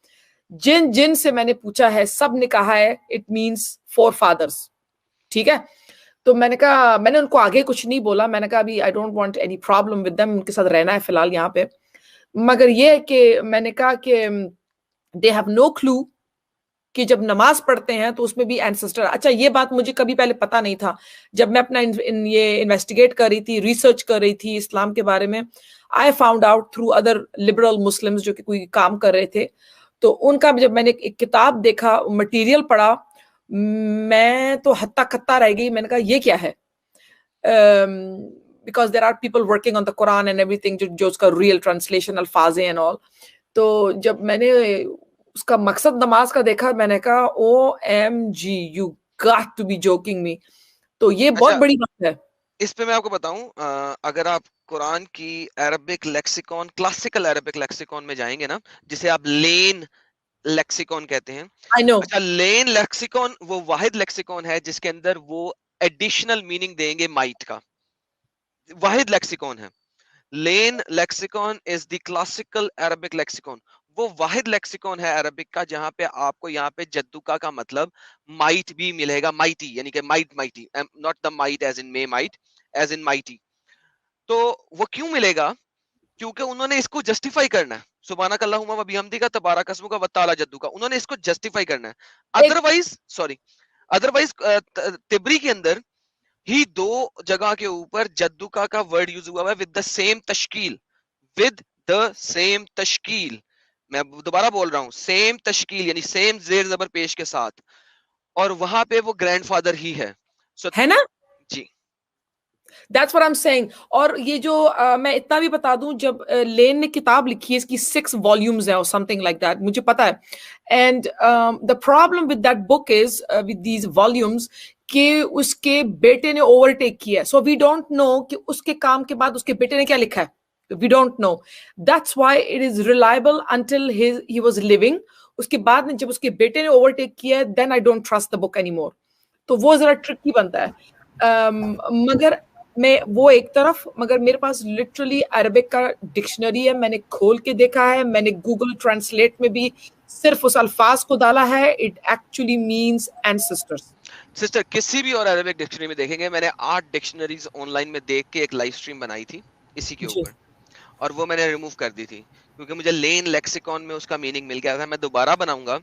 जिन जिन से मैंने पूछा है सब ने कहा है इट मीन्स 4 फादर्स, ठीक है। तो मैंने कहा, मैंने उनको आगे कुछ नहीं बोला, मैंने कहा अभी I don't want any problem with them, उनके साथ रहना है फिलहाल यहाँ पे। मगर ये कि मैंने कहा कि दे हैव नो क्लू कि जब नमाज पढ़ते हैं तो उसमें भी एंसेस्टर। अच्छा, ये बात मुझे कभी पहले पता नहीं था। जब मैं अपना ये इन्वेस्टिगेट कर रही थी, रिसर्च कर रही थी इस्लाम के बारे में, I found out through other liberal Muslims जो कि कोई काम कर रहे थे, तो उनका जब मैंने एक किताब देखा, मटेरियल पढ़ा, मैं तो हत्ता कत्ता रह गई। मैंने कहा ये क्या है, because there are people working on the Quran and everything, जो उसका रियल ट्रांसलेशन, अल्फाजे एंड ऑल। तो जब मैंने उसका मकसद नमाज का देखा, मैंने कहा OMG, you got to be joking me. तो ये बहुत बड़ी बात है। इस पे मैं आपको बताऊं, अगर आप कुरान की Arabic lexicon, classical Arabic lexicon में जाएंगे ना, जिसे आप लेन लेक्सिकॉन कहते हैं। I know. अच्छा, लेन लेक्सिकॉन वो वाहिद लेक्सिकॉन है जिसके अंदर वो एडिशनल मीनिंग देंगे माइट का, वाहिद लेक्सिकॉन है। Lane lexicon is the classical Arabic lexicon, वो वाहिद लेक्सिकॉन है अरबिक का जहां पे आपको यहाँ पे जद्दुका का मतलब माइट भी मिलेगा, माइटी यानी कि might, mighty, not the might as in may might, as in mighty. तो वो क्यों मिलेगा? क्योंकि उन्होंने इसको जस्टिफाई करना है, सुभानक अल्लाहुम्मा व बिहम्दिका तबारक अस्मुका व तआला जद्दुका, उन्होंने इसको जस्टिफाई करना है। अदरवाइज तिब्री के अंदर ही दो जगह के ऊपर जद्दुका का वर्ड यूज हुआ है विद द सेम तशकील, विद द सेम तशकील। मैं दोबारा बोल रहा हूं, सेम तशकील यानी सेम जेर जबर पेश के साथ, और वहां पे वो ग्रैंडफादर ही है। है ना जी, That's what I'm saying. और ये जो मैं इतना भी बता दूं, जब लेन ने किताब लिखी है, इसकी 6 volumes है और something like that, मुझे पता है। And the problem with that book is with these volumes कि उसके बेटे ने ओवरटेक किया, so we don't know कि उसके काम के बाद उसके बेटे ने क्या लिखा है, we don't know. That's why it is reliable until he was living. उसके बाद में जब उसके बेटे ने ओवरटेक किया, then I don't trust the book anymore. तो वो जरा ट्रिकी बनता है। मगर मैं वो एक तरफ, मगर मेरे पास लिटरली अरबिक का डिक्शनरी है, मैंने खोल के देखा है, मैंने गूगल ट्रांसलेट में भी सिर्फ उस अल्फाज को डाला है, it actually means ancestors. Sister, किसी भी और अरबिक डिक्शनरी में देखेंगे, मैंने 8 डिक्शनरीज ऑनलाइन में देख के एक लाइव स्ट्रीम बनाई थी इसी के ऊपर, और वो मैंने रिमूव कर दी थी क्योंकि मुझे लेन लेक्सिकॉन में उसका मीनिंग मिल गया था। मैं दोबारा बनाऊंगा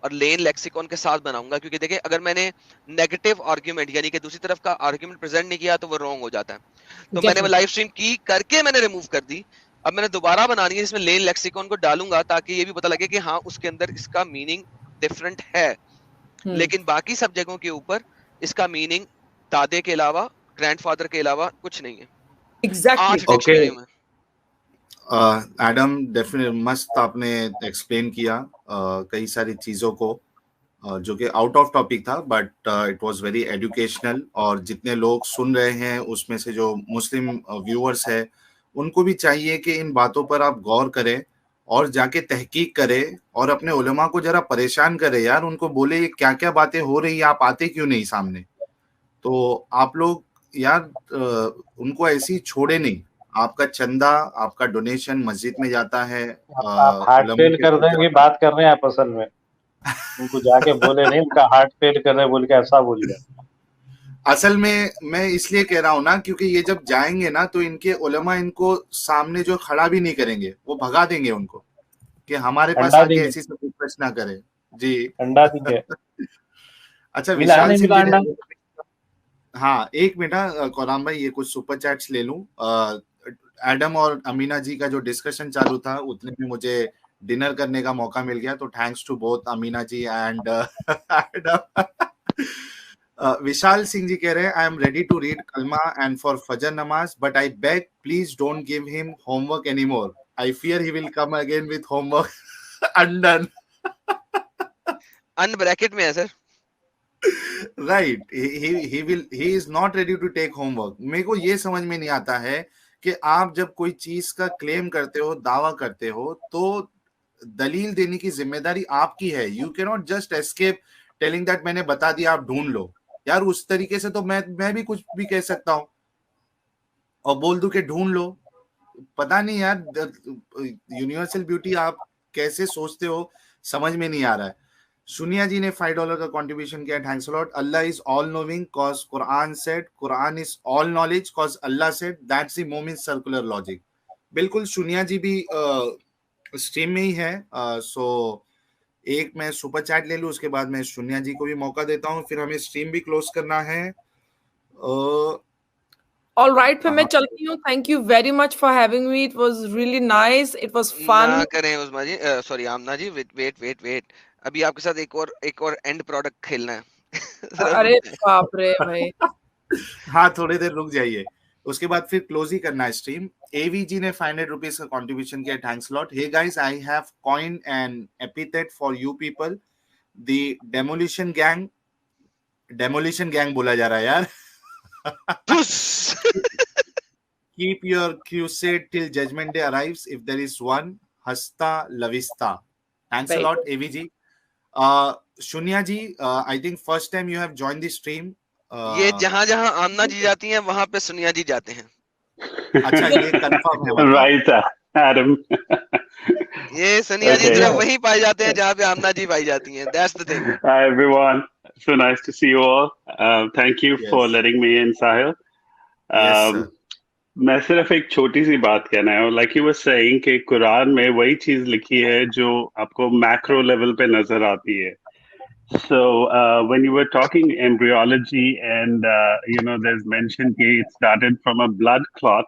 और लेन लेक्सिकॉन के साथ बनाऊंगा, क्योंकि देखिए अगर मैंने नेगेटिव आर्ग्यूमेंट यानी कि दूसरी तरफ का आर्ग्यूमेंट प्रेजेंट नहीं किया तो वो रॉन्ग हो जाता है। तो मैंने वो लाइव स्ट्रीम की करके मैंने रिमूव कर दी। अब मैंने दोबारा बनानी है, इसमें लेन लेक्सिकॉन को डालूंगा ताकि ये भी पता लगे कि हाँ उसके अंदर इसका मीनिंग डिफरेंट है, लेकिन बाकी सब जगहों के ऊपर इसका मीनिंग दादे के अलावा, ग्रैंडफादर के अलावा कुछ नहीं है। एग्जैक्टली। ओके एडम, डेफिनेटली मस्त आपने एक्सप्लेन किया कई सारी चीजों को जो कि आउट ऑफ टॉपिक था, but it was very educational. और जितने लोग सुन रहे हैं उसमें से जो मुस्लिम व्यूअर्स है, उनको भी चाहिए कि इन बातों पर आप गौर करें और जाके तहकीक करें और अपने उलमा को जरा परेशान करें यार, उनको बोले ये क्या क्या बातें हो रही है, आप आते क्यों नहीं सामने। तो आप लोग यार उनको ऐसी छोड़े नहीं, आपका चंदा, आपका डोनेशन मस्जिद में जाता है। आप हार्ट फेल कर देंगे, बात कर रहे हैं आप असल में, उनको जाके बोले नहीं, उनका हार्ट फेल कर रहे बोल के ऐसा बोलिए। असल में मैं इसलिए कह रहा हूँ ना, क्योंकि ये जब जाएंगे ना तो इनके उलमा इनको सामने जो खड़ा भी नहीं करेंगे, वो भगा देंगे उनको कि हमारे पास आके ऐसी सब प्रश्न ना करे। जी, अंडा देंगे। अच्छा, विशाल सिंह जी ने, हाँ एक मिनट कोराम भाई, ये कुछ सुपर चैट्स ले लूं। एडम और अमीना जी का जो डिस्कशन चालू था उतने में मुझे डिनर करने का मौका मिल गया, तो thanks to both Amina ji and Adam. Vishal Singh ji कह रहे हैं, I am ready to read कलमा एंड फॉर फजर नमाज, but I beg please don't give him homework anymore, I fear he will come again with homework undone. अन ब्रैकेट में है sir. Right, he is not ready to take homework। मेरे को ये समझ में नहीं आता है कि आप जब कोई चीज का क्लेम करते हो, दावा करते हो, तो दलील देने की जिम्मेदारी आपकी है। You can not just escape telling that मैंने बता दिया आप ढूंढ लो। यार उस तरीके से तो मैं भी कुछ भी कह सकता हूँ और बोल दूं कि ढूंढ लो। पता नहीं यार, यूनिवर्सल ब्यूटी आप कैसे सोचते हो समझ में नहीं आ रहा है। सुनिया जी ने $5 का कंट्रीब्यूशन किया, thanks a lot. Allah is all knowing cause Quran said, Quran is all knowledge cause Allah said, that's the moment circular logic. बिल्कुल, सुनिया जी भी स्ट्रीम में ही है, सो एक मैं सुपर चैट ले लूं, उसके बाद मैं शून्या जी को भी मौका देता हूं, फिर हमें स्ट्रीम भी क्लोज करना है। All right, फिर मैं चलती हूँ. Thank you very much for having me. It was really nice. It was fun. ना करें उस्मा जी, सॉरी आमना जी, वेट, अभी आपके साथ एक और एंड प्रोडक्ट खेलना है। अरे बाप रे भाई। हाँ, थोड़ी देर रुक जाइए, उसके बाद फिर क्लोज ही करना है स्ट्रीम। एवी जी ने 500 रुपीज का कंट्रीब्यूशन किया, thanks lot. Hey guys, I have coined an epithet for you people, the demolition gang बोला जा रहा है यार। Keep your crusade till judgment day arrives, if there is one. Hasta la vista. Thanks a lot, AVG. Shunya ji, I think first time you have joined the stream. ये जहाँ आमना जी जाती हैं वहां पे सुनिया जी जाते हैं। अच्छा, ये कंफर्म है। Right, Adam. ये सुनिया जी सिर्फ वहीं पाए जाते हैं जहाँ पे आमना जी पाई जाती हैं। That's the thing. Hi everyone. So nice to see you all. Thank you for letting me in, Sahil. मैं सिर्फ एक छोटी सी बात कहना है, लाइक यू वर सेइंग कि कुरान में वही चीज लिखी है जो आपको मैक्रो लेवल पे नजर आती है। So when you were talking embryology and you know there's mention that it started from a blood clot,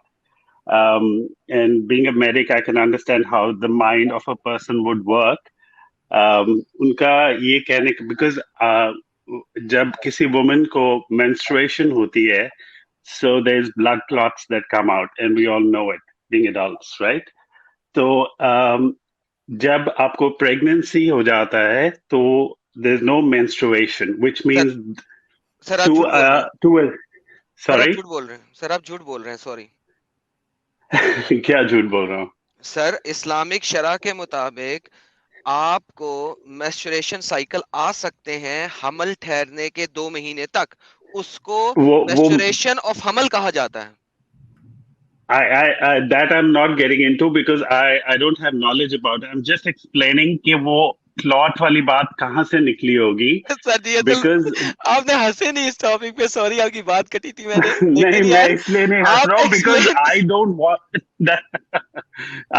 and being a medic I can understand how the mind of a person would work. उनका ये कहने के because जब किसी woman को menstruation होती है, so there's blood clots that come out and we all know it being adults, right? So जब आपको pregnancy हो जाता है तो there's no menstruation, which means sir आप झूठ बोल रहे हैं, सॉरी। क्या झूठ बोल रहा हूँ सर? इस्लामिक शरा के मुताबिक आपको मेंस्ट्रुएशन साइकिल आ सकते हैं हमल ठहरने के 2 महीने तक, उसको मेंस्ट्रुएशन ऑफ हमल कहा जाता है। I that I'm not getting into because I don't have knowledge about it. I'm just explaining कि वो क्लॉट वाली बात कहाँ से निकली होगी। सर जी because आपने हंसे नहीं इस टॉपिक पे, सॉरी आपकी बात कटी थी मैंने। नहीं, मैं इसलिए नहीं हंस रहा हूँ because I don't want that.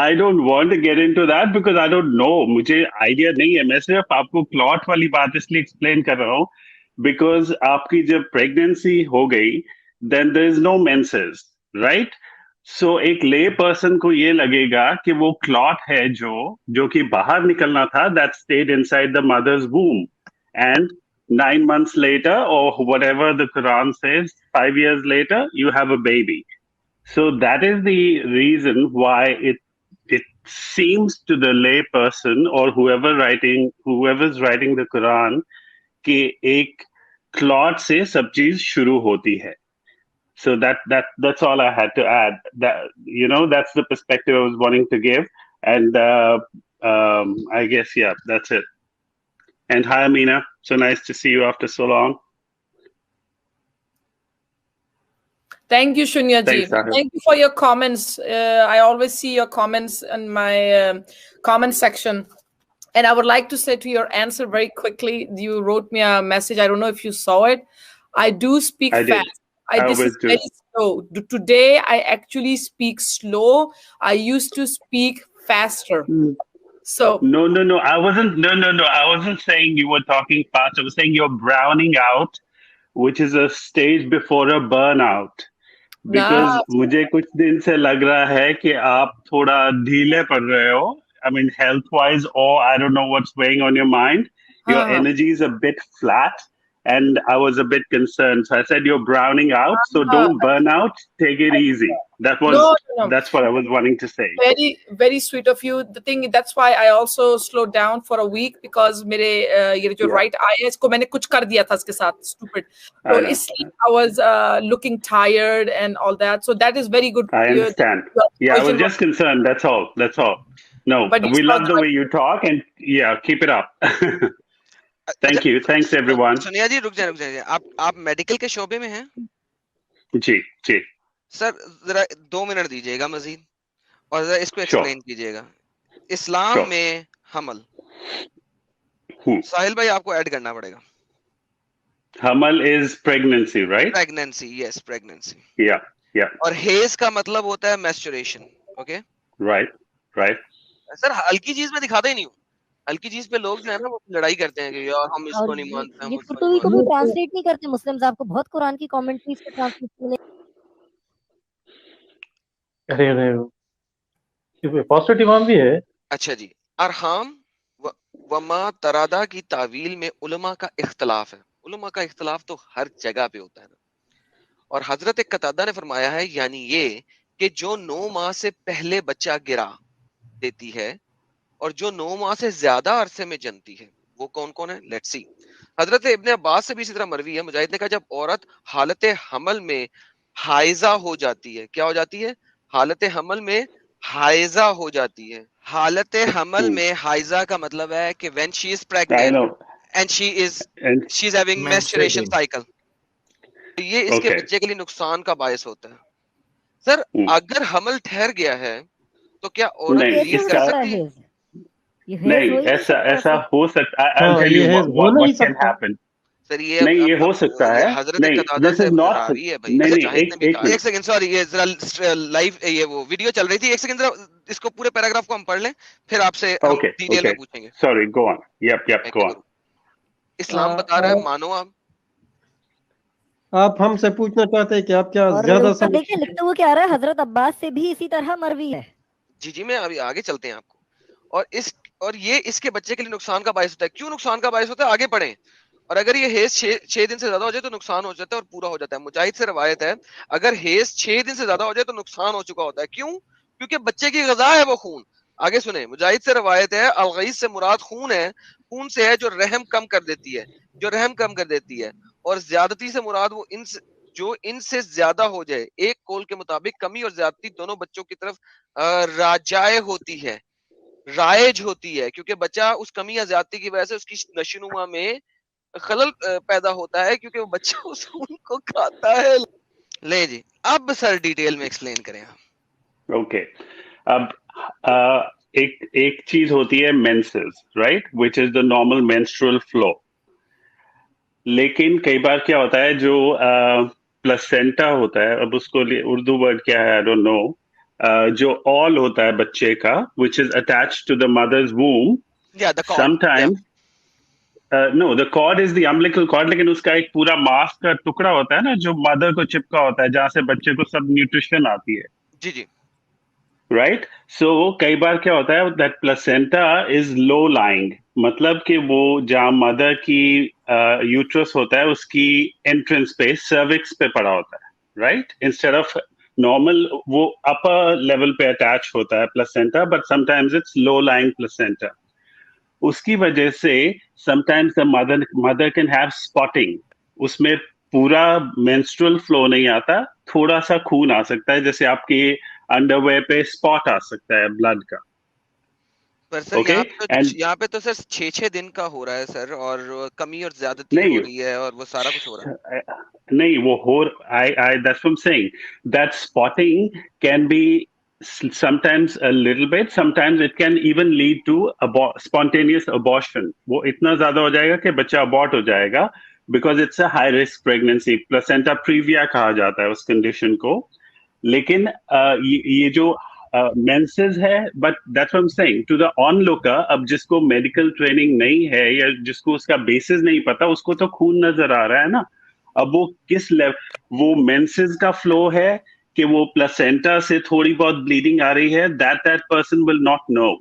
I don't want to get into that because I don't know. मुझे आइडिया नहीं है। मैं सिर्फ आपको क्लॉट वाली बात इसलिए एक्सप्लेन कर रहा हूँ because आपकी जब प्रेगनेंसी हो गई then there is no menses, right? So एक ले पर्सन को ये लगेगा कि वो क्लॉट है जो कि बाहर निकलना था, that stayed inside the mother's womb, and 9 months later or whatever the Quran says, 5 years later you have a baby. So that is the reason why it seems to the lay person or whoever's writing the Quran कि एक clot से सब चीज शुरू होती है। So that's all I had to add. That, you know, that's the perspective I was wanting to give, and I guess that's it. And hi, Amina. So nice to see you after so long. Thank you, Shunya ji. Thanks, thank you for your comments. I always see your comments in my comment section. And I would like to say to your answer very quickly, you wrote me a message. I don't know if you saw it. I do speak fast. This is very slow. Today, I actually speak slow. I used to speak faster. So no. I wasn't saying you were talking fast. I was saying you're browning out, which is a stage before a burnout. Because मुझे कुछ दिन से लग रहा है कि आप थोड़ा ढीले पड़ रहे हो. I mean, health-wise, or I don't know what's weighing on your mind. Your energy is a bit flat. And I was a bit concerned. So I said, you're browning out. So don't burn out. Take it easy. That's what I was wanting to say. Very, very sweet of you. The thing, that's why I also slowed down for a week because मेरे ये जो right eye है इसको मैंने कुछ कर दिया था इसके साथ, stupid. So इसलिए I was looking tired and all that. So that is very good. I understand. Yeah, I was just concerned. That's all. No, we love the way you talk and keep it up. Thank you. Thanks everyone. सुनिया जी रुक जाइए। आप medical के शोबे में हैं? जी। Sir जरा 2 minute दीजिएगा मजीद और जरा इसको एक्सप्लेन कीजिएगा। इस्लाम में हमल, साहिल भाई आपको ऐड करना पड़ेगा। हमल is pregnancy, right? Pregnancy, yes, pregnancy. Yeah. और हेज का मतलब होता है menstruation, okay? Right. सर हल्की चीज में दिखाता ही नहीं हूँ। हल्की चीज पे लोग जो है ना वो लड़ाई करते हैं कि यार हम और इसको नहीं मानते, हम ये उसको नहीं कुर्तुबी को मानते। भी ट्रांसलेट नहीं करते मुस्लिम्स, आपको बहुत कुरान की कमेंट्रीज के ट्रांसलेट मिले। अरे अरे पॉजिटिव इमाम भी है। अच्छा जी, अरहाम वमा तरादा की तावील में उलमा का इख्तलाफ है। उलमा का इख्तलाफ तो हर जगह पे होता है ना। और हजरत कतादा ने फरमाया है यानी ये कि जो 9 माह से पहले बच्चा गिरा देती है और जो 9 माह से ज्यादा अरसे में जनती है वो कौन कौन है? Let's see. हजरत इब्ने अब्बास से भी इसी तरह मरवी है, मुजाहिद ने कहा जब औरत हालत हमल में हाइजा हो जाती है, क्या हो जाती है? हालत हमल में हाइजा हो जाती है। हालत हमल में हाइजा का मतलब है कि when she is I pregnant know. And she And is having menstruation cycle, ये इसके okay. बच्चे के लिए नुकसान का बायस होता है। सर अगर हमल ठहर गया है तो क्या औरत नहीं लीड इसका कर सकती है? नहीं ऐसा ऐसा हो सकता है। I'll हाँ tell ये you है, हो नहीं what can सकता। happen. सर ये नहीं ये हो सकता ये है। हजरत नहीं कतादा this से is not रावी है भाई। नहीं नहीं जाहिद ने भी एक कहा। एक सेकंड, सॉरी, ये जरा लाइव ये वो वीडियो चल रही थी, एक सेकंड जरा इसको पूरे पैराग्राफ को हम पढ़ लें, फिर आपसे हम okay डिटेल okay में पूछेंगे। sorry go on yep Thank go you, on. गुरु। इस्लाम बता रहा है, मानो आप हमसे पूछना चाहते हैं कि आप क्या और ज्यादा ऊपर देखिए लिखते हुए क्या आ रहा है, हजरत अब्बास से भी इसी तरह मरवी है। जी जी, मैं अभी आगे चलते हैं आपको। और ये इसके बच्चे के लिए नुकसान का बायस होता है। क्यों नुकसान का बायस होता है? आगे पढ़ें। और अगर ये हेज 6 दिन से ज्यादा हो जाए तो नुकसान हो जाता है और पूरा हो जाता है। मुजाहिद से रवायत है अगर हेज 6 दिन से ज्यादा हो जाए तो नुकसान हो चुका होता है। क्यों? क्योंकि बच्चे की ग़िज़ा है वो खून। आगे सुने, मुजाहिद से रवायत है अलगीज से मुराद खून है, खून से है जो रहम कम कर देती है, जो रहम कम कर देती है। और ज्यादती से मुराद वो जो इनसे ज्यादा हो जाए। एक कौल के मुताबिक कमी और ज्यादती दोनों बच्चों की तरफ राजाए होती है, राइज होती है, क्योंकि बच्चा उस कमी या ज्यादती की वजह से उसकी नशोनुमा में खलल पैदा होता है, क्योंकि वो बच्चा उस खून को खाता है। ले जी, अब सर डिटेल में एक्सप्लेन करें आप। ओके अब एक चीज होती है menses, right, which is the normal menstrual flow. लेकिन कई बार क्या होता है जो प्लेसेंटा होता है, अब उसको उर्दू वर्ड क्या है आई डोंट नो, जो ऑल होता है बच्चे का which is attached to the mother's womb, sometimes no the cord is the umbilical cord, लेकिन उसका एक पूरा मांस का टुकड़ा होता है ना जो मदर को चिपका होता है, जहां से बच्चे को सब न्यूट्रिशन आती है। जी जी, राइट। सो कई बार क्या होता है that placenta is low lying, मतलब कि वो जहाँ मदर की यूट्रस होता है उसकी एंट्रेंस पे सर्विक्स पे पड़ा होता है, राइट, इंस्टेड ऑफ नॉर्मल वो अपर लेवल पे अटैच होता है placenta, but sometimes it's low lying placenta. उसकी वजह से sometimes the mother can have spotting, उसमें पूरा मेंस्ट्रुअल फ्लो नहीं आता, थोड़ा सा खून आ सकता है, जैसे आपके अंडरवेयर पे स्पॉट आ सकता है ब्लड का। पर सर यहाँ पे तो सर 6 दिन का हो रहा है सर, और कमी और ज्यादती हो रही है और वो सारा कुछ हो रहा है। नहीं वो हो I that's what I'm saying, that spotting can be sometimes a little bit, sometimes it can even lead to spontaneous abortion. वो इतना ज्यादा हो जाएगा कि बच्चा abort हो जाएगा, because it's a high risk pregnancy, placenta previa कहा जाता है उस condition को। लेकिन ये जो मेंसेस है, but that's what I am saying to the onlooker, अब जिसको मेडिकल ट्रेनिंग नहीं है या जिसको उसका बेसिस नहीं पता, उसको तो खून नजर आ रहा है ना। अब वो किस लेवल, वो मेंसेस का फ्लो है कि वो प्लेसेंटा से थोड़ी बहुत ब्लीडिंग आ रही है, that person will not know.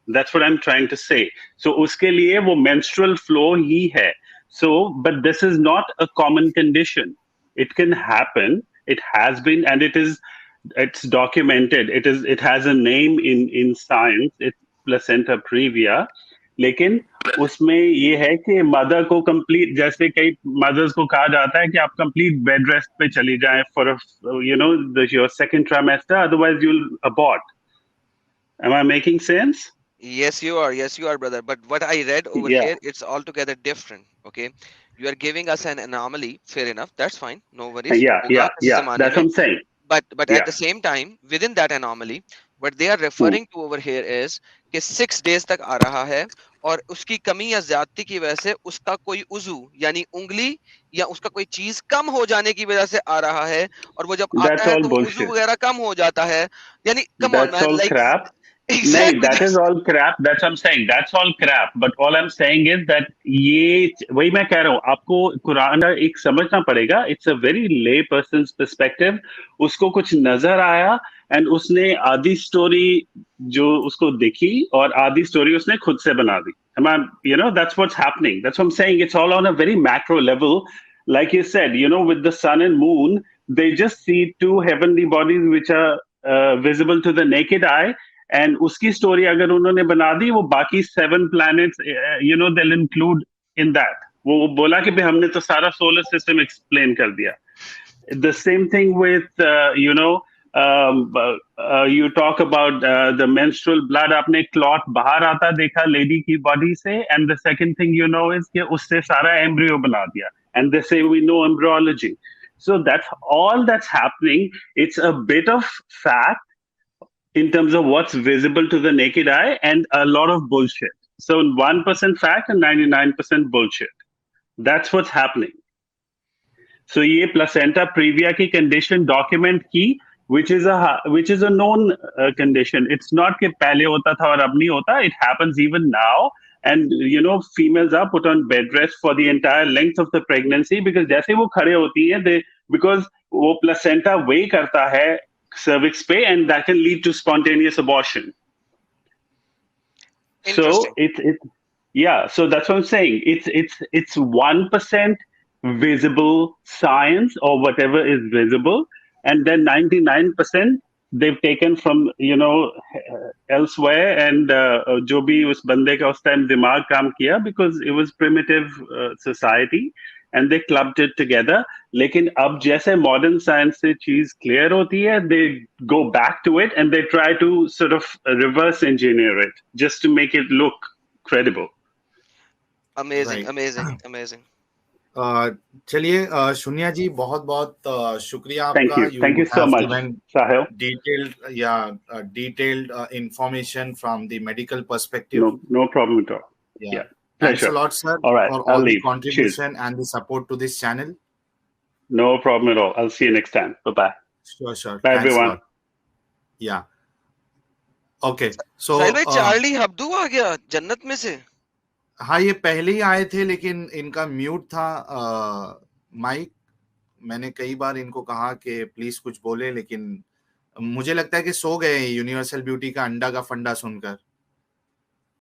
That's what I am trying to say. So उसके लिए वो मेंस्ट्रुअल फ्लो ही है। So but this is not a common condition, it can happen, it has been, and it's documented, it has a name in science, it's placenta previa। लेकिन उसमें ये है कि मदर को कंप्लीट, जैसे कई मदर्स को कहा जाता है कि आप कंप्लीट बेड रेस्ट पे चली जाएं for your second trimester, otherwise you will abort. Am I making sense? Yes you are brother, but what I read over here, it's altogether different. Okay, you are giving us an anomaly, fair enough, that's fine, no worries। Yeah, that's what I'm saying। But at the same time, within that anomaly, what they are referring to over here is कि 6 days तक आ रहा है और उसकी कमी या ज्यादती की वजह से उसका कोई उजू यानी उंगली या उसका कोई चीज कम हो जाने की वजह से आ रहा है, और वो जब आता है तो उजू वगैरह कम हो जाता है। यानी कम ऑन मैन, लाइक नहीं, that is all crap. That's what I'm saying. That's all crap. But all I'm saying is that ये वही मैं कह रहा हूँ, आपको कुरान एक समझना पड़ेगा. It's a very lay person's perspective. उसको कुछ नजर आया and उसने आधी स्टोरी जो उसको दिखी और आधी स्टोरी उसने खुद से बना दी. That's what's happening. That's what I'm saying. It's all on a very macro level. Like you said, with the sun and moon, they just see two heavenly bodies which are visible to the naked eye. And उसकी story अगर उन्होंने बना दी, वो बाकी 7 planets, they'll include in that. वो बोला कि हमने तो सारा solar system explain कर दिया. The same thing with, you talk about the menstrual blood. आपने clot बाहर आता देखा lady की body से, and the second thing is कि उससे सारा embryo बना दिया. And they say we know embryology. So that's all that's happening. It's a bit of fact in terms of what's visible to the naked eye and a lot of bullshit. So 1% fact and 99% bullshit. That's what's happening. So ये placenta previa की condition document की, which is a known condition. It's not कि पहले होता था और अब नहीं होता. It happens even now. And females are put on bed rest for the entire length of the pregnancy because जैसे वो खड़े होती हैं, because वो placenta weigh करता है cervix पे, and that can lead to spontaneous abortion. So so that's what I'm saying. It's 1% visible science or whatever is visible, and then 99% they've taken from elsewhere, and जो भी उस बंदे का उस time दिमाग काम किया, because it was primitive society. And they clubbed it together. लेकिन अब जैसे modern science से चीज clear होती है, they go back to it and they try to sort of reverse engineer it just to make it look credible. Amazing, amazing. चलिए शुन्या जी, बहुत बहुत शुक्रिया आपका. Thank you so much, Sahil. Detailed information from the medical perspective. No problem at all. Yeah. Thanks a lot, sir, all right, for all the contribution and the support to this channel. No problem at all. I'll see you next time. Bye-bye. Sure. Bye, everyone. Yeah. Okay. So, साहिल भाई, Charlie हब्दू आ गया जन्नत में से. हाँ, ये पहले ही आए थे, लेकिन इनका म्यूट था माइक. मैंने कई बार इनको कहा कि प्लीज कुछ बोले, लेकिन मुझे लगता है कि सो गए यूनिवर्सल ब्यूटी का अंडा का फंडा सुनकर.